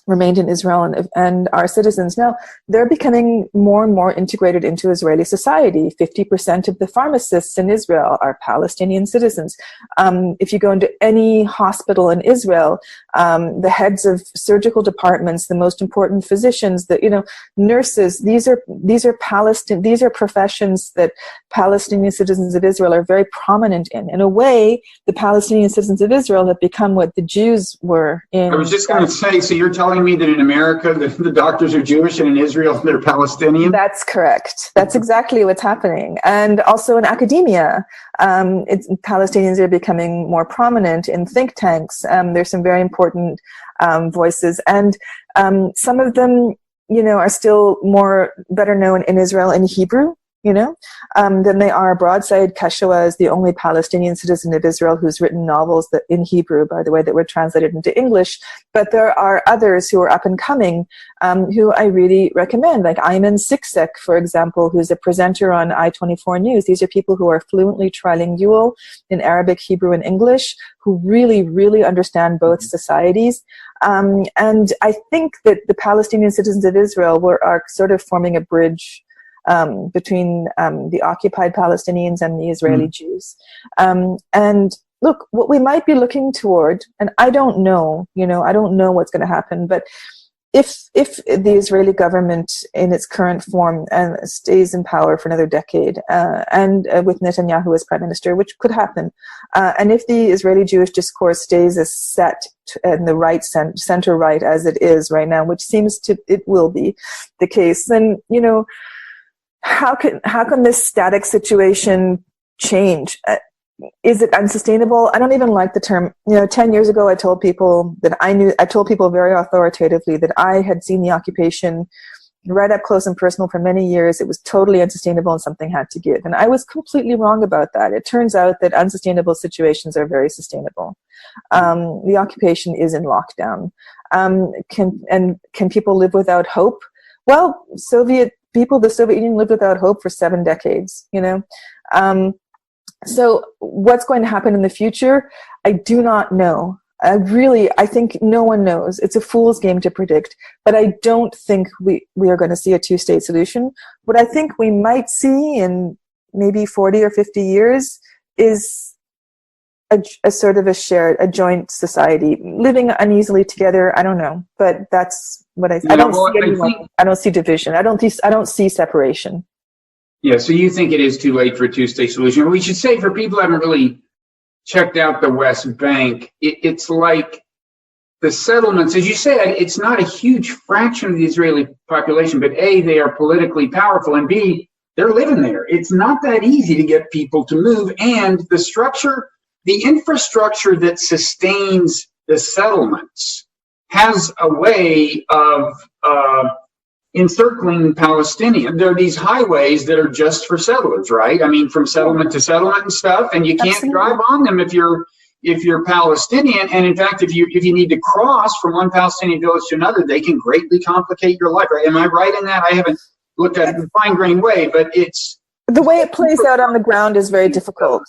remained in Israel and are citizens. Now, they're becoming more and more integrated into Israeli society. 50% of the pharmacists in Israel are Palestinian citizens. If you go into any hospital in Israel, the heads of surgical departments, the most important physicians, nurses, these are professions that Palestinian citizens of Israel are very prominent in. In a way, the Palestinian citizens of Israel have become what the Jews were in. I was just going to say, so you're telling me that in America the doctors are Jewish and in Israel they're Palestinian? That's correct. That's exactly what's happening. And also in academia, Palestinians are becoming more prominent in think tanks. There's some very important voices, and some of them, are still better known in Israel in Hebrew, than they are abroad. Said Kashoua is the only Palestinian citizen of Israel who's written novels that in Hebrew, by the way, that were translated into English. But there are others who are up and coming, who I really recommend, like Ayman Siksek, for example, who's a presenter on I-24 News. These are people who are fluently trilingual in Arabic, Hebrew, and English, who really, really understand both societies. And I think that the Palestinian citizens of Israel are sort of forming a bridge between the occupied Palestinians and the Israeli Jews. And look, what we might be looking toward, and I don't know, I don't know what's going to happen, but if the Israeli government in its current form stays in power for another decade, and with Netanyahu as prime minister, which could happen, and if the Israeli Jewish discourse stays as set in the right center right as it is right now, which it will be the case, then how can this static situation change? Is it unsustainable? I don't even like the term. 10 years ago, I told people very authoritatively that I had seen the occupation right up close and personal for many years. It was totally unsustainable and something had to give. And I was completely wrong about that. It turns out that unsustainable situations are very sustainable. The occupation is in lockdown. Can people live without hope? Well, the Soviet Union lived without hope for 7 decades, So what's going to happen in the future? I do not know. I think no one knows. It's a fool's game to predict, but I don't think we are going to see a two-state solution. What I think we might see in maybe 40 or 50 years is a sort of a joint society, living uneasily together. I don't know, but that's what I don't see anyone. I don't see division. I don't see separation. Yeah, so you think it is too late for a two-state solution? We should say, for people who haven't really checked out the West Bank, it's like the settlements, as you said, it's not a huge fraction of the Israeli population, but A, they are politically powerful, and B, they're living there. It's not that easy to get people to move, and the infrastructure that sustains the settlements has a way of encircling Palestinian. There are these highways that are just for settlers, right? I mean, from settlement to settlement and stuff, and you can't drive on them if you're Palestinian. And in fact, if you need to cross from one Palestinian village to another, they can greatly complicate your life. Right? Am I right in that? I haven't looked at it in a fine-grained way, but it's the way it plays out on the ground is very difficult.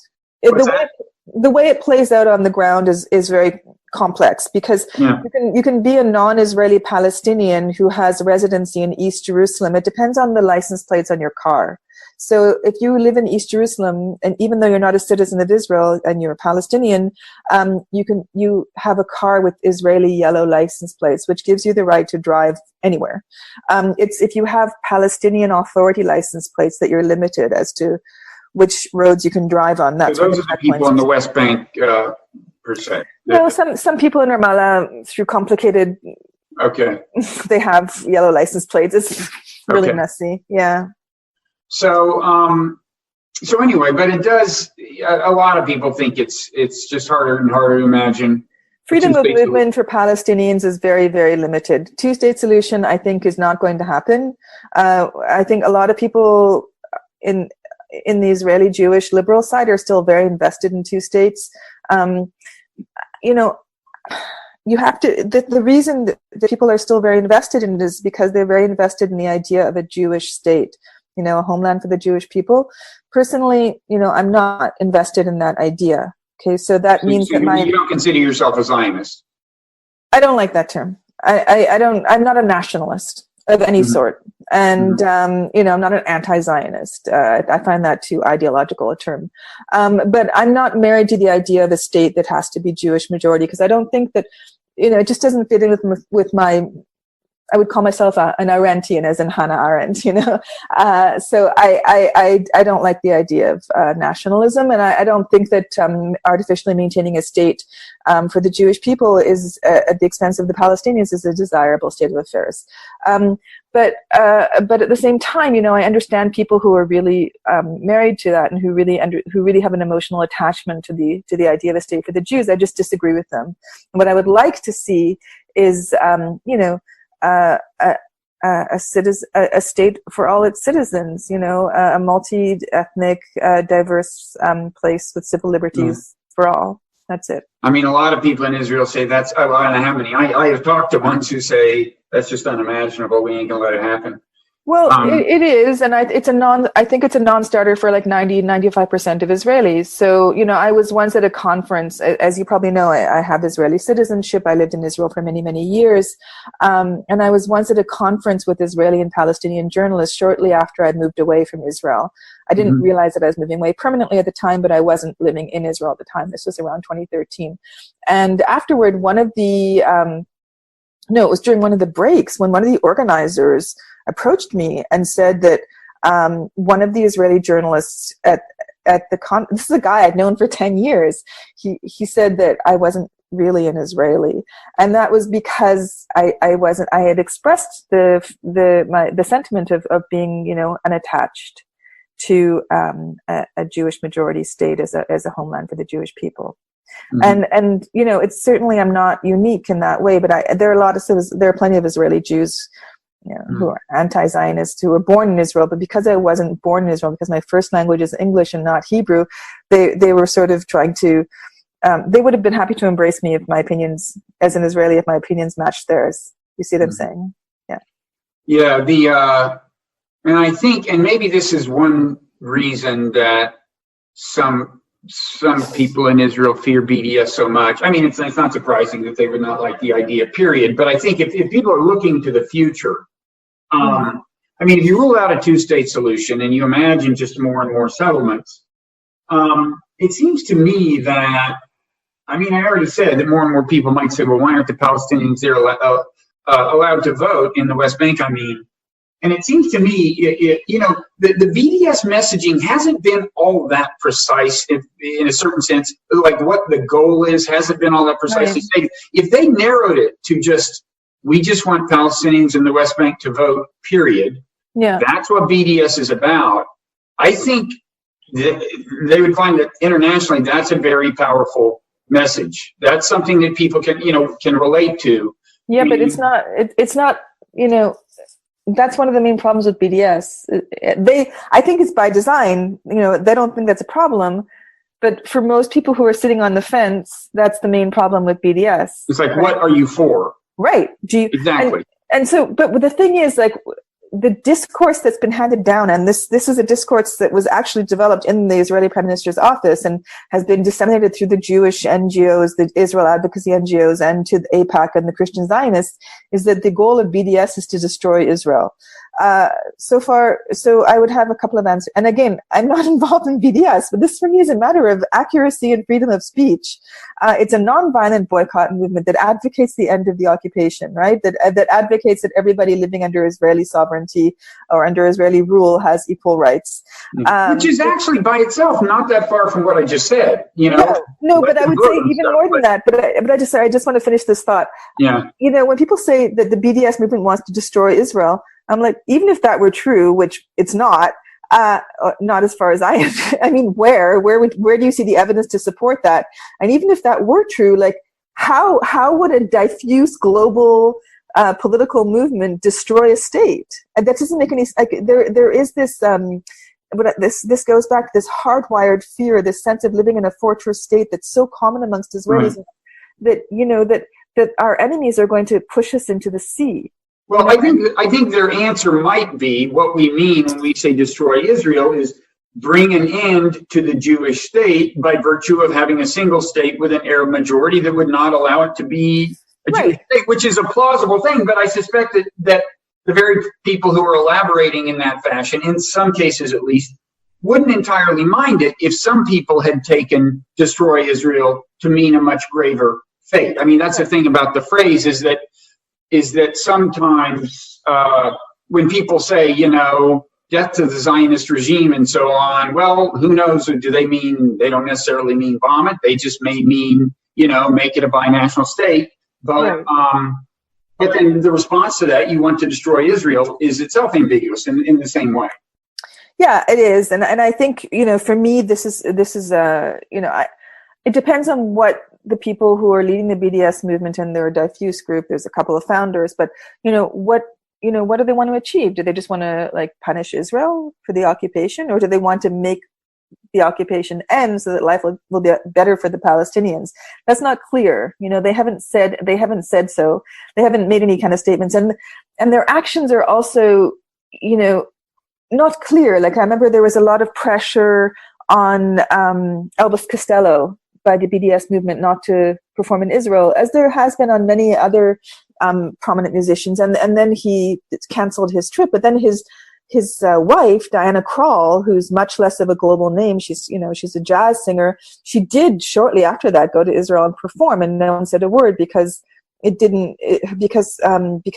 the way it plays out on the ground is very complex, because you can be a non-Israeli Palestinian who has residency in East Jerusalem. It depends on the license plates on your car. So if you live in East Jerusalem, and even though you're not a citizen of Israel and you're a Palestinian, you have a car with Israeli yellow license plates, which gives you the right to drive anywhere. It's if you have Palestinian Authority license plates that you're limited as to which roads you can drive on. That's so those are the people on the West Bank, per se. No, some people in Ramallah, through complicated. Okay. They have yellow license plates. It's really messy. Yeah. So, so anyway, but it does. A lot of people think it's just harder and harder to imagine. Freedom of movement for Palestinians is very, very limited. Two-state solution, I think, is not going to happen. I think a lot of people in the Israeli Jewish liberal side are still very invested in two states. You have to, the reason that people are still very invested in it is because they're very invested in the idea of a Jewish state, a homeland for the Jewish people. Personally, I'm not invested in that idea. Okay, so that means that you don't consider yourself a Zionist. I don't like that term. I'm not a nationalist of any sort. And, I'm not an anti-Zionist. I find that too ideological a term. But I'm not married to the idea of a state that has to be Jewish majority, because I don't think that, it just doesn't fit in with my, I would call myself an Arendtian, as in Hannah Arendt, So I don't like the idea of nationalism, and I don't think that artificially maintaining a state for the Jewish people is at the expense of the Palestinians is a desirable state of affairs. But at the same time, I understand people who are really married to that and who really have an emotional attachment to the idea of a state for the Jews. I just disagree with them. And what I would like to see is, a state for all its citizens, a multi-ethnic, diverse place with civil liberties for all. That's it. I mean, a lot of people in Israel say that's, I don't know how many. I have talked to ones who say that's just unimaginable. We ain't gonna let it happen. Well, it is, and I think it's a non-starter for like 95% of Israelis. So, I was once at a conference, as you probably know, I have Israeli citizenship. I lived in Israel for many, many years. And I was once at a conference with Israeli and Palestinian journalists shortly after I'd moved away from Israel. I didn't realize that I was moving away permanently at the time, but I wasn't living in Israel at the time. This was around 2013. And afterward, it was during one of the breaks when one of the organizers approached me and said that one of the Israeli journalists at the this is a guy I'd known for 10 years. He said that I wasn't really an Israeli, and that was because I had expressed the sentiment of being unattached to a Jewish majority state as a homeland for the Jewish people. And it's certainly, I'm not unique in that way, but there are plenty of Israeli Jews who are anti-Zionists, who were born in Israel, but because I wasn't born in Israel, because my first language is English and not Hebrew, they were sort of trying to, they would have been happy to embrace me if my opinions, as an Israeli, if my opinions matched theirs. You see what I'm saying? Yeah. Yeah, and I think, and maybe this is one reason that some people in Israel fear BDS so much. I mean, it's not surprising that they would not like the idea, period. But I think if people are looking to the future, I mean, if you rule out a two-state solution and you imagine just more and more settlements, it seems to me that, I mean, I already said that more and more people might say, well, why aren't the Palestinians there allowed to vote in the West Bank? I mean, and it seems to me, the BDS messaging hasn't been all that precise in a certain sense. Like what the goal is hasn't been all that precisely stated. If they narrowed it to we just want Palestinians in the West Bank to vote, period. Yeah, that's what BDS is about. I think they would find that internationally, that's a very powerful message. That's something that people can relate to. Yeah, but it's not. That's one of the main problems with BDS. I think it's by design. They don't think that's a problem, but for most people who are sitting on the fence, that's the main problem with BDS. It's like, right? What are you for? Right. Exactly. And so, but the thing is, like, the discourse that's been handed down, and this is a discourse that was actually developed in the Israeli Prime Minister's office and has been disseminated through the Jewish NGOs, the Israel advocacy NGOs, and to the AIPAC and the Christian Zionists, is that the goal of BDS is to destroy Israel. So I would have a couple of answers. And again, I'm not involved in BDS, but this for me is a matter of accuracy and freedom of speech. It's a nonviolent boycott movement that advocates the end of the occupation, right? That advocates that everybody living under Israeli sovereignty or under Israeli rule has equal rights. Which is actually by itself not that far from what I just said, you know? No, but I would say even more than that. But I just want to finish this thought. Yeah. You know, when people say that the BDS movement wants to destroy Israel, I'm like, even if that were true, which it's not as far as I mean, where do you see the evidence to support that? And even if that were true, like, how would a diffuse global political movement destroy a state? And that doesn't make any, like, there is this, but this goes back to this hardwired fear, this sense of living in a fortress state that's so common amongst Israelis, that, you know, that our enemies are going to push us into the sea. Well, I think their answer might be, what we mean when we say destroy Israel is bring an end to the Jewish state by virtue of having a single state with an Arab majority that would not allow it to be a Jewish state, which is a plausible thing. But I suspect that the very people who are elaborating in that fashion, in some cases at least, wouldn't entirely mind it if some people had taken destroy Israel to mean a much graver fate. I mean, that's the thing about the phrase, is that sometimes when people say, you know, death to the Zionist regime and so on, well, who knows? Do they mean, they don't necessarily mean bomb it. They just may mean, you know, make it a binational state. But then the response to that, you want to destroy Israel, is itself ambiguous in the same way. Yeah, it is. And I think, you know, for me, this is you know, it depends on what the people who are leading the BDS movement and their diffuse group. There's a couple of founders, but what do they want to achieve? Do they just want to, like, punish Israel for the occupation, or do they want to make the occupation end so that life will be better for the Palestinians? That's not clear. You know, they haven't said so. They haven't made any kind of statements, and their actions are also, you know, not clear. Like, I remember there was a lot of pressure on Elvis Costello by the BDS movement not to perform in Israel, as there has been on many other prominent musicians, and then he canceled his trip. But then his wife, Diana Krall, who's much less of a global name, she's a jazz singer, she did shortly after that go to Israel and perform, and no one said a word because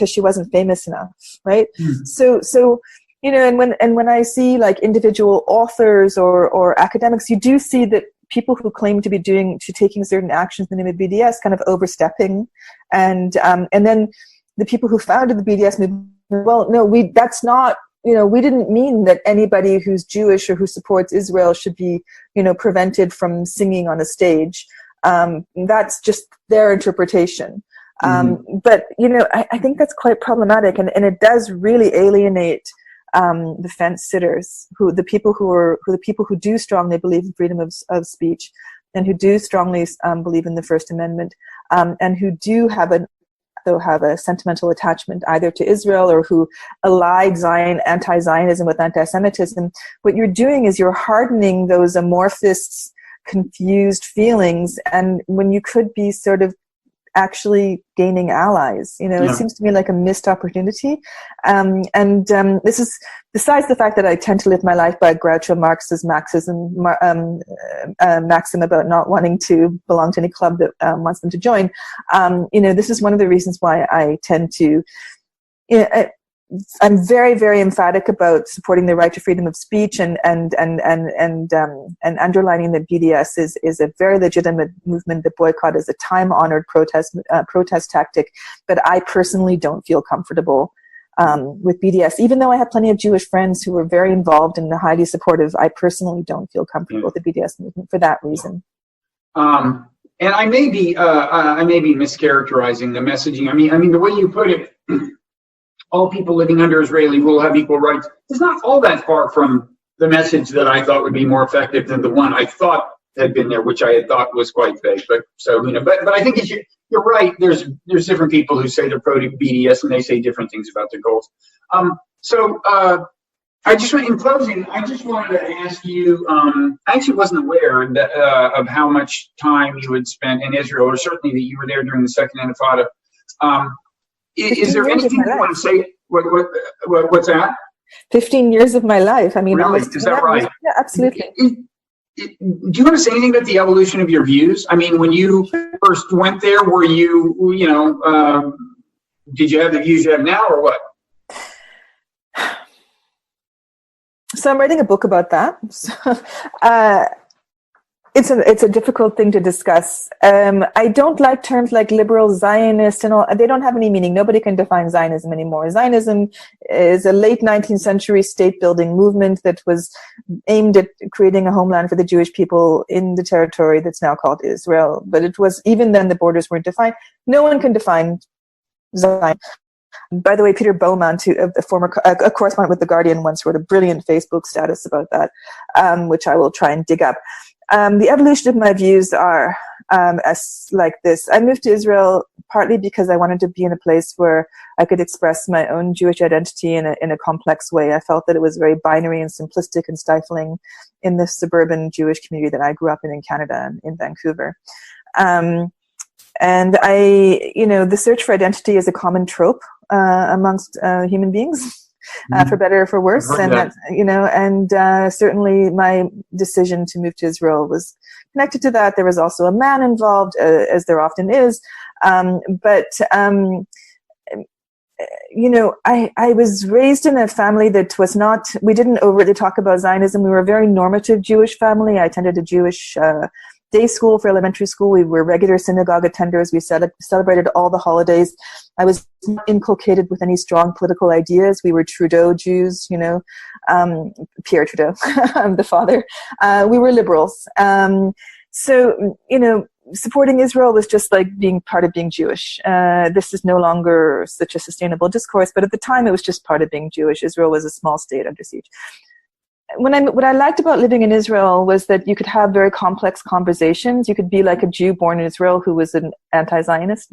she wasn't famous enough, right? So you know, and when I see, like, individual authors or academics, you do see that people who claim to be taking certain actions in the name of BDS kind of overstepping, and then the people who founded the BDS movement, well, no, that's not, you know, we didn't mean that anybody who's Jewish or who supports Israel should be, you know, prevented from singing on a stage. That's just their interpretation. But, you know, I think that's quite problematic, and it does really alienate the fence sitters, the people who do strongly believe in freedom of speech, and who do strongly believe in the First Amendment, and who do have a sentimental attachment either to Israel, or who allied anti-Zionism with anti-Semitism. What you're doing is you're hardening those amorphous, confused feelings, and when you could be sort of actually gaining allies, you know, It seems to me like a missed opportunity. This is, besides the fact that I tend to live my life by Groucho Marx's maxim about not wanting to belong to any club that wants them to join. You know, this is one of the reasons why I tend to, you know, I'm very, very emphatic about supporting the right to freedom of speech, and underlining that BDS is a very legitimate movement. The boycott is a time-honored protest tactic, but I personally don't feel comfortable with BDS, even though I have plenty of Jewish friends who are very involved and highly supportive. I personally don't feel comfortable with the BDS movement for that reason. And I may be mischaracterizing the messaging. I mean, the way you put it, all people living under Israeli rule have equal rights, is not all that far from the message that I thought would be more effective than the one I thought had been there, which I had thought was quite vague. But so, you know, but I think you're right. There's different people who say they're pro-BDS and they say different things about their goals. I just went in closing. I just wanted to ask you. I actually wasn't aware of how much time you had spent in Israel, or certainly that you were there during the Second Intifada. Is there anything you want to say? What's that? 15 years of my life. I mean, really? Is that right? Yeah, absolutely. Do you want to say anything about the evolution of your views? I mean, when you first went there, were you, did you have the views you have now, or what? So I'm writing a book about that. So, it's a difficult thing to discuss. I don't like terms like liberal Zionist and all. They don't have any meaning. Nobody can define Zionism anymore. Zionism is a late 19th century state-building movement that was aimed at creating a homeland for the Jewish people in the territory that's now called Israel. But it was, even then, the borders weren't defined. No one can define Zion. By the way, Peter Beaumont, a former correspondent with The Guardian, once wrote a brilliant Facebook status about that, which I will try and dig up. The evolution of my views are as like this. I moved to Israel partly because I wanted to be in a place where I could express my own Jewish identity in a complex way. I felt that it was very binary and simplistic and stifling in the suburban Jewish community that I grew up in Canada and in Vancouver. And the search for identity is a common trope amongst human beings. For better or for worse, and that, certainly my decision to move to Israel was connected to that. There was also a man involved, as there often is, I was raised in a family that was not. We didn't overtly talk about Zionism. We were a very normative Jewish family. I attended a Jewish day school for elementary school. We were regular synagogue attenders. We celebrated all the holidays. I was not inculcated with any strong political ideas. We were Trudeau Jews, Pierre Trudeau, the father. We were liberals. Supporting Israel was just like being part of being Jewish. This is no longer such a sustainable discourse, but at the time it was just part of being Jewish. Israel was a small state under siege. What I liked about living in Israel was that you could have very complex conversations. You could be like a Jew born in Israel who was an anti-Zionist,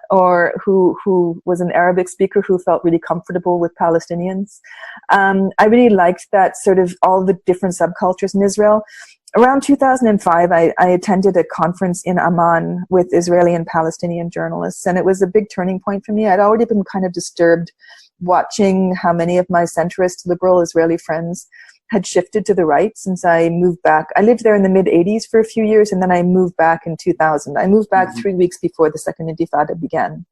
or who was an Arabic speaker who felt really comfortable with Palestinians. I really liked that sort of all the different subcultures in Israel. Around 2005, I attended a conference in Amman with Israeli and Palestinian journalists, and it was a big turning point for me. I'd already been kind of disturbed watching how many of my centrist liberal Israeli friends had shifted to the right since I moved back. I lived there in the mid-'80s for a few years, and then I moved back in 2000. I moved back 3 weeks before the Second Intifada began.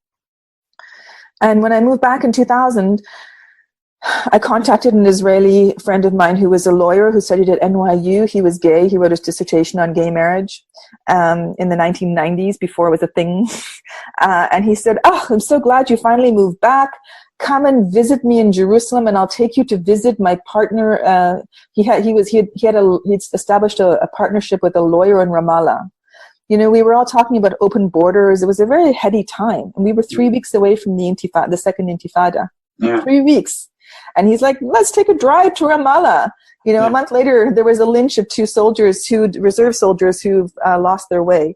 And when I moved back in 2000, I contacted an Israeli friend of mine who was a lawyer who studied at NYU. He was gay. He wrote his dissertation on gay marriage in the 1990s, before it was a thing. And he said, "Oh, I'm so glad you finally moved back. Come and visit me in Jerusalem, and I'll take you to visit my partner." He had established a partnership with a lawyer in Ramallah. We were all talking about open borders. It was a very heady time, and we were 3 weeks away from the Second Intifada. Yeah. 3 weeks. And he's like, "Let's take a drive to Ramallah." A month later, there was a lynch of two reserve soldiers who've lost their way.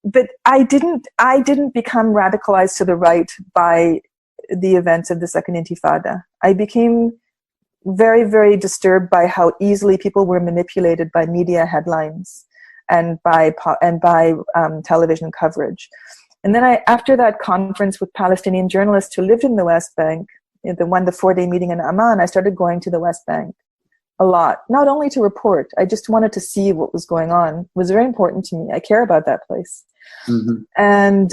But I didn't become radicalized to the right by the events of the Second Intifada. I became very, very disturbed by how easily people were manipulated by media headlines and by television coverage. And then after that conference with Palestinian journalists who lived in the West Bank, the 4-day meeting in Amman, I started going to the West Bank a lot, not only to report. I just wanted to see what was going on. It was very important to me. I care about that place. Mm-hmm. And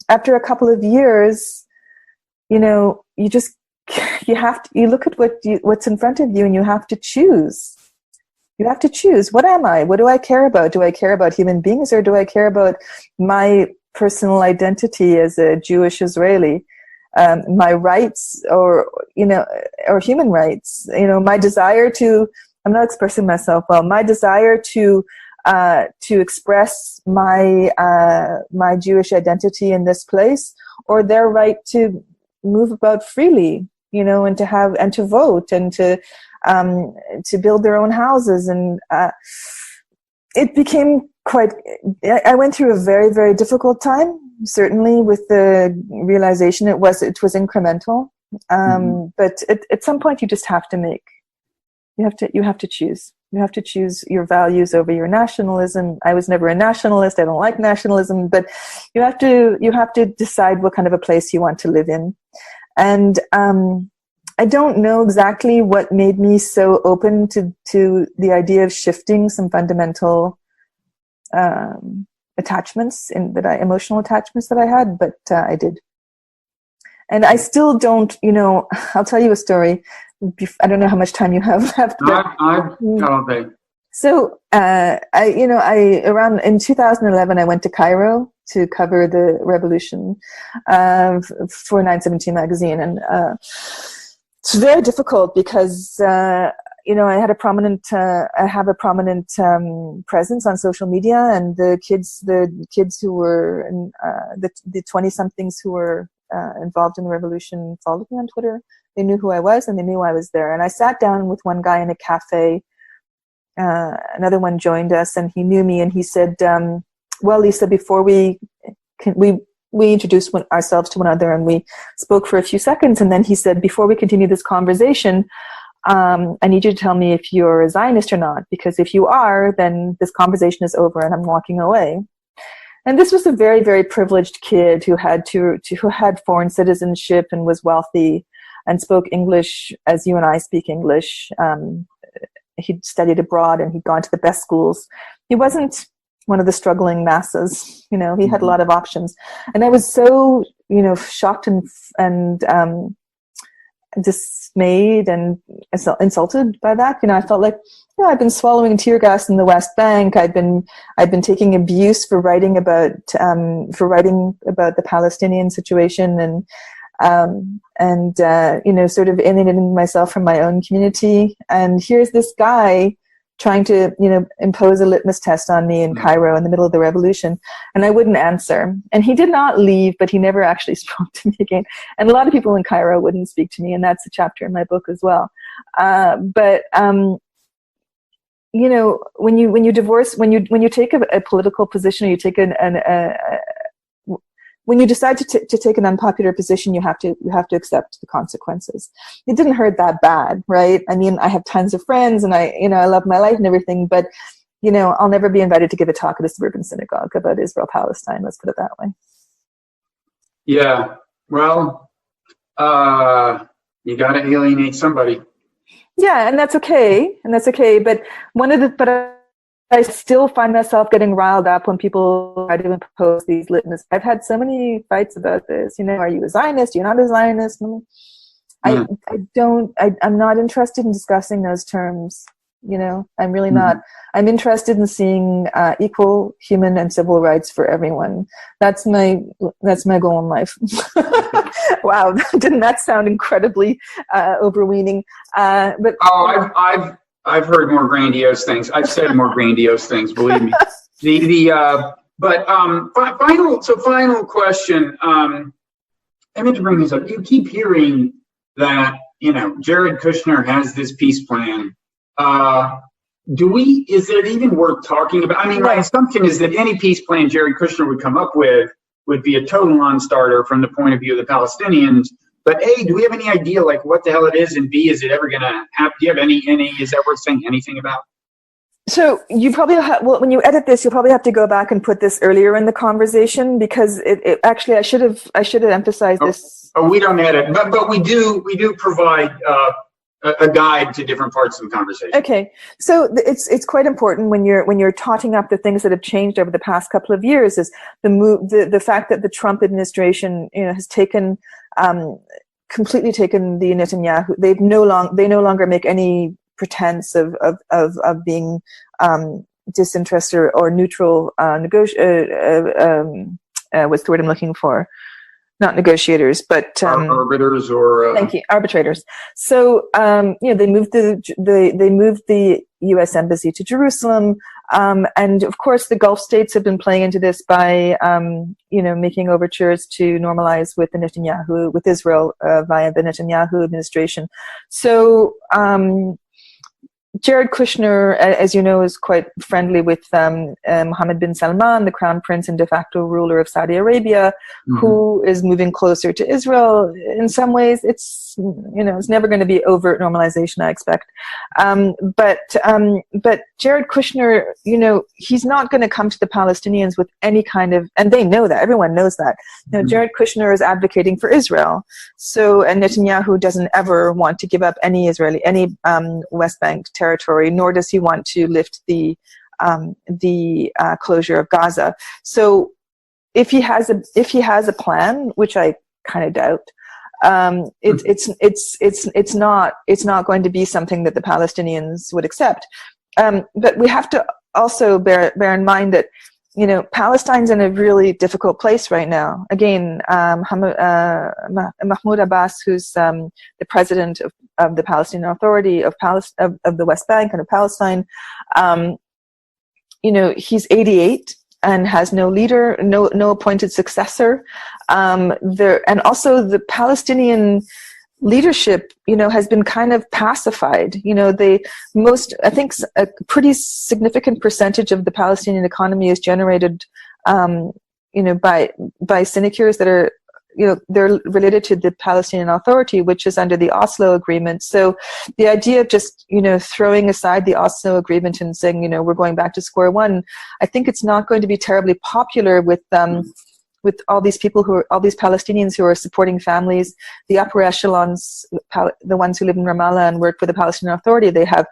after a couple of years, you look at what's in front of you, and you have to choose. You have to choose. What am I? What do I care about? Do I care about human beings, or do I care about my personal identity as a Jewish Israeli? My rights, or human rights, my desire to, I'm not expressing myself well, my desire to express my Jewish identity in this place, or their right to move about freely, and to vote, and to build their own houses. And it became quite, I went through a very, very difficult time, certainly with the realization it was incremental. But at some point you just have to choose. You have to choose your values over your nationalism. I was never a nationalist. I don't like nationalism, but you have to decide what kind of a place you want to live in. And I don't know exactly what made me so open to the idea of shifting some fundamental emotional attachments that I had, but I did. And I still don't, I'll tell you a story. I don't know how much time you have left. I don't think. So, around in 2011, I went to Cairo to cover the revolution for 972 magazine, and it's very difficult because I have a prominent presence on social media, and the kids who were the 20-somethings who were involved in the revolution followed me on Twitter. They knew who I was, and they knew I was there. And I sat down with one guy in a cafe. Another one joined us, and he knew me, and he said, well, Lisa, before we introduced ourselves to one another, and we spoke for a few seconds, and then he said, before we continue this conversation, I need you to tell me if you're a Zionist or not, because if you are, then this conversation is over and I'm walking away. And this was a very, very privileged kid who had foreign citizenship and was wealthy and spoke English as you and I speak English. He'd studied abroad and he'd gone to the best schools. He wasn't one of the struggling masses. He had a lot of options. And I was so, shocked and dismayed and insulted by that. I felt like, I've been swallowing tear gas in the West Bank. I've been taking abuse for writing about the Palestinian situation and sort of alienating myself from my own community. And here's this guy trying to, impose a litmus test on me in Cairo in the middle of the revolution. And I wouldn't answer. And he did not leave, but he never actually spoke to me again. And a lot of people in Cairo wouldn't speak to me. And that's a chapter in my book as well. When you take a political position, or you take when you decide to take an unpopular position, you have to accept the consequences. It didn't hurt that bad, right? I mean, I have tons of friends, and I love my life and everything, but I'll never be invited to give a talk at a suburban synagogue about Israel-Palestine. Let's put it that way. Yeah. Well, you got to alienate somebody. Yeah, and that's okay. But I still find myself getting riled up when people try to impose these litmus. I've had so many fights about this. Are you a Zionist? You're not a Zionist? I'm not interested in discussing those terms. I'm really not. I'm interested in seeing equal human and civil rights for everyone. That's my goal in life. Wow, didn't that sound incredibly overweening? But I've heard more grandiose things. I've said more grandiose things. Believe me. Final question. I meant to bring this up. You keep hearing that Jared Kushner has this peace plan. Is it even worth talking about? I mean, my assumption is that any peace plan Jared Kushner would come up with would be a total non-starter from the point of view of the Palestinians. But A, do we have any idea like what the hell it is? And B, is it ever going to happen? Do you have any, is that worth saying anything about? So you probably when you edit this, you'll probably have to go back and put this earlier in the conversation, because it actually, I should have emphasized this. Oh, we don't edit, but we do provide, a guide to different parts of the conversation. Okay, so it's quite important when you're totting up the things that have changed over the past couple of years, is the fact that the Trump administration has completely taken the Netanyahu. They no longer make any pretense of being disinterested or neutral what's the word I'm looking for? Not negotiators, but arbiters or thank you, arbitrators. So they moved the U.S. embassy to Jerusalem, and of course the Gulf states have been playing into this by making overtures to normalize with Israel via the Netanyahu administration. So Jared Kushner, as you know, is quite friendly with Mohammed bin Salman, the crown prince and de facto ruler of Saudi Arabia, who is moving closer to Israel. In some ways, it's never going to be overt normalization, I expect. But Jared Kushner, he's not going to come to the Palestinians with any kind of, and they know that, everyone knows that. Jared Kushner is advocating for Israel. So, and Netanyahu doesn't ever want to give up any West Bank territory, nor does he want to lift the closure of Gaza. So, if he has a plan, which I kind of doubt, it's not going to be something that the Palestinians would accept. But we have to also bear in mind that Palestine's in a really difficult place right now. Again, Mahmoud Abbas, who's the president of the Palestinian Authority of the West Bank and of Palestine, he's 88 and has no leader, no appointed successor. And also the Palestinian leadership, has been kind of pacified. I think a pretty significant percentage of the Palestinian economy is generated, by sinecures that are, they're related to the Palestinian Authority, which is under the Oslo Agreement. So the idea of just, throwing aside the Oslo Agreement and saying, we're going back to square one, I think it's not going to be terribly popular with all these people all these Palestinians who are supporting families, the upper echelons, the ones who live in Ramallah and work for the Palestinian Authority. They have,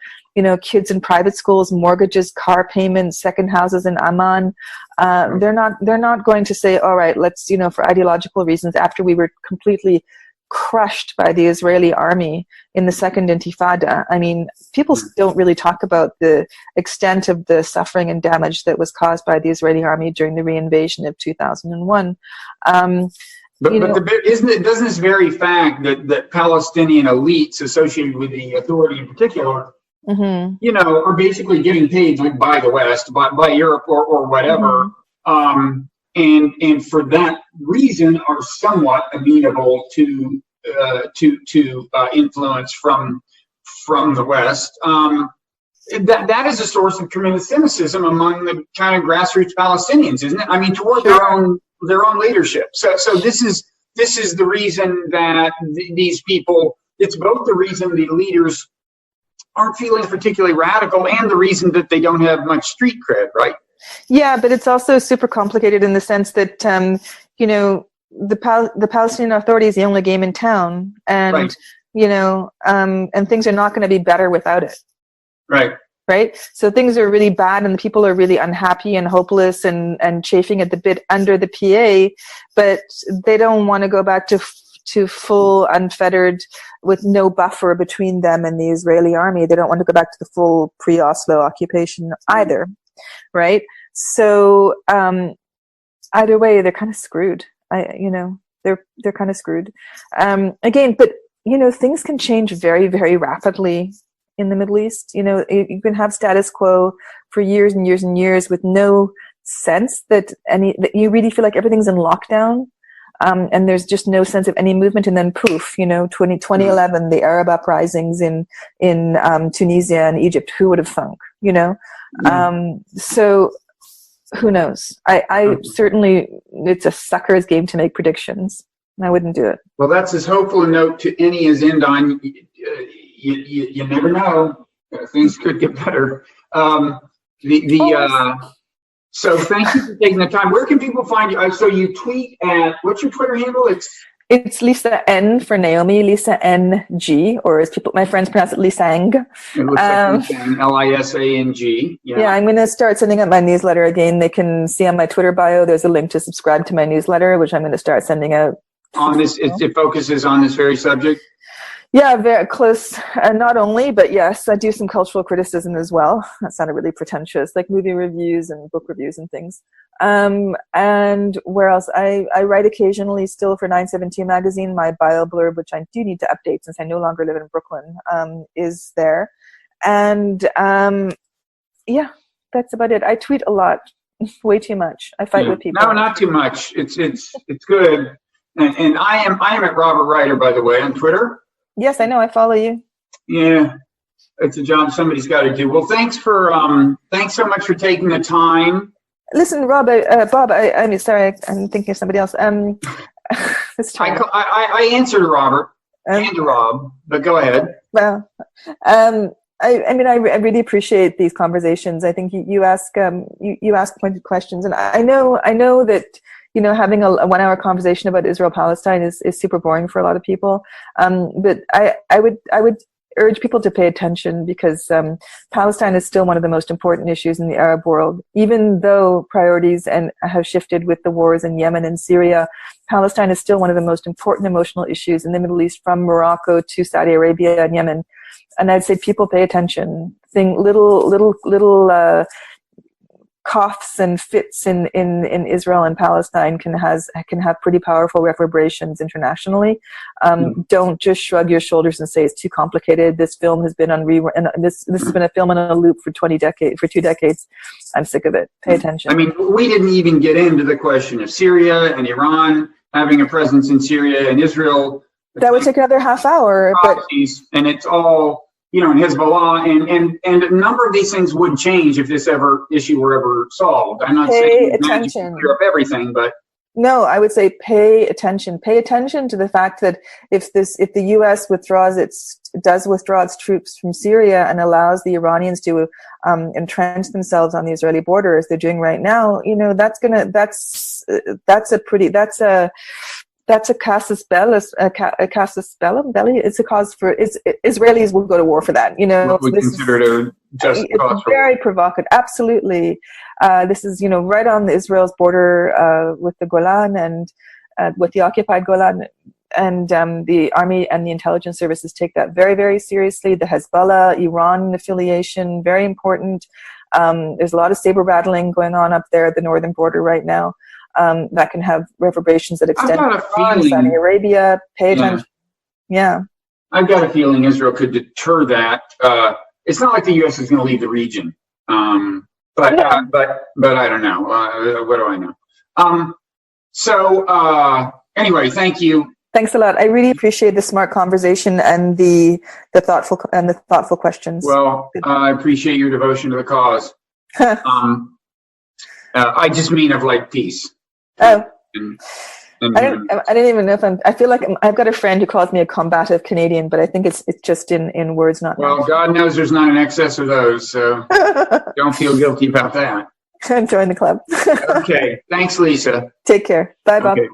kids in private schools, mortgages, car payments, second houses in Amman. They're not going to say, all right, let's, for ideological reasons, after we were completely crushed by the Israeli army in the second Intifada. I mean, people don't really talk about the extent of the suffering and damage that was caused by the Israeli army during the reinvasion of 2001. Doesn't this very fact that Palestinian elites associated with the authority in particular, are basically getting paid like by the West, by Europe or whatever, and for that reason are somewhat amenable to influence from the West. That is a source of tremendous cynicism among the kind of grassroots Palestinians, isn't it? I mean, toward their own leadership. So this is the reason that these people. It's both the reason the leaders aren't feeling particularly radical and the reason that they don't have much street cred, right? Yeah, but it's also super complicated in the sense that, the Palestinian Authority is the only game in town, and, right. And things are not going to be better without it. Right. Right. So things are really bad and the people are really unhappy and hopeless and chafing at the bit under the PA, but they don't want to go back to full unfettered with no buffer between them and the Israeli army. They don't want to go back to the full pre-Oslo occupation either. Right. So either way, they're kind of screwed. They're kind of screwed. Again, but things can change very, very rapidly in the Middle East. You can have status quo for years and years and years with no sense that you really feel like everything's in lockdown. And there's just no sense of any movement, and then poof, 2011, the Arab uprisings in Tunisia and Egypt. Who would have thunk? So who knows? I certainly, it's a sucker's game to make predictions. I wouldn't do it. Well, that's as hopeful a note to any as end on. You never know. Things could get better. So thank you for taking the time. Where can people find you? So you tweet at, what's your Twitter handle? It's Lisa N for Naomi, Lisa N-G, or as my friends pronounce it, Lisang. It looks like Lisang, L-I-S-A-N-G. Yeah. I'm going to start sending out my newsletter again. They can see on my Twitter bio, there's a link to subscribe to my newsletter, which I'm going to start sending out. On this, it focuses on this very subject? Yeah, very close. Not only, but yes, I do some cultural criticism as well. That sounded really pretentious, like movie reviews and book reviews and things. And where else? I write occasionally still for 917 magazine. My bio blurb, which I do need to update since I no longer live in Brooklyn, is there. And yeah, that's about it. I tweet a lot, way too much. I fight with people. No, not too much. It's good. And I am at Robert Writer, by the way, on Twitter. Yes, I know. I follow you. Yeah. it's a job somebody's got to do. Well, thanks so much for taking the time. Listen, Rob, Bob, I'm sorry, I'm thinking of somebody else. I answered Robert and Rob, but go ahead. Well, I really appreciate these conversations. I think you ask pointed questions, and I know that having a 1 hour conversation about Israel Palestine is super boring for a lot of people. But I would urge people to pay attention, because Palestine is still one of the most important issues in the Arab world. Even though priorities have shifted with the wars in Yemen and Syria, Palestine is still one of the most important emotional issues in the Middle East, from Morocco to Saudi Arabia and Yemen. And I'd say people pay attention. Little coughs and fits in Israel and Palestine can have pretty powerful reverberations internationally. Don't just shrug your shoulders and say it's too complicated. This film has been this has been a film on a loop for 2 decades. I'm sick of it. Pay attention. I mean, we didn't even get into the question of Syria and Iran having a presence in Syria and Israel. That would take another half hour. And it's all, and Hezbollah, and a number of these things would change if this issue were ever solved. I'm not saying attention. Clear up everything, but no, I would say pay attention. Pay attention to the fact that if the U.S. does withdraw its troops from Syria and allows the Iranians to entrench themselves on the Israeli border, as they're doing right now, that's a casus belli. It's a cause for Israelis will go to war for that. What we consider a just cause. It's very provocative. Absolutely. This is right on Israel's border with the Golan and with the occupied Golan, and the army and the intelligence services take that very, very seriously. The Hezbollah, Iran affiliation, very important. There's a lot of saber rattling going on up there at the northern border right now. That can have reverberations that extend to Saudi Arabia. Pay attention. Yeah. I've got a feeling Israel could deter that. It's not like the U.S. is going to leave the region. But I don't know. What do I know? Anyway, thank you. Thanks a lot. I really appreciate the smart conversation and the thoughtful questions. Well, I appreciate your devotion to the cause. I just mean of peace. Oh. I didn't even know if I feel like I've got a friend who calls me a combative Canadian, but I think it's just in words, not. Well, God knows there's not an excess of those, so don't feel guilty about that. Join the club. Okay. Thanks, Lisa. Take care. Bye, Bob. Okay.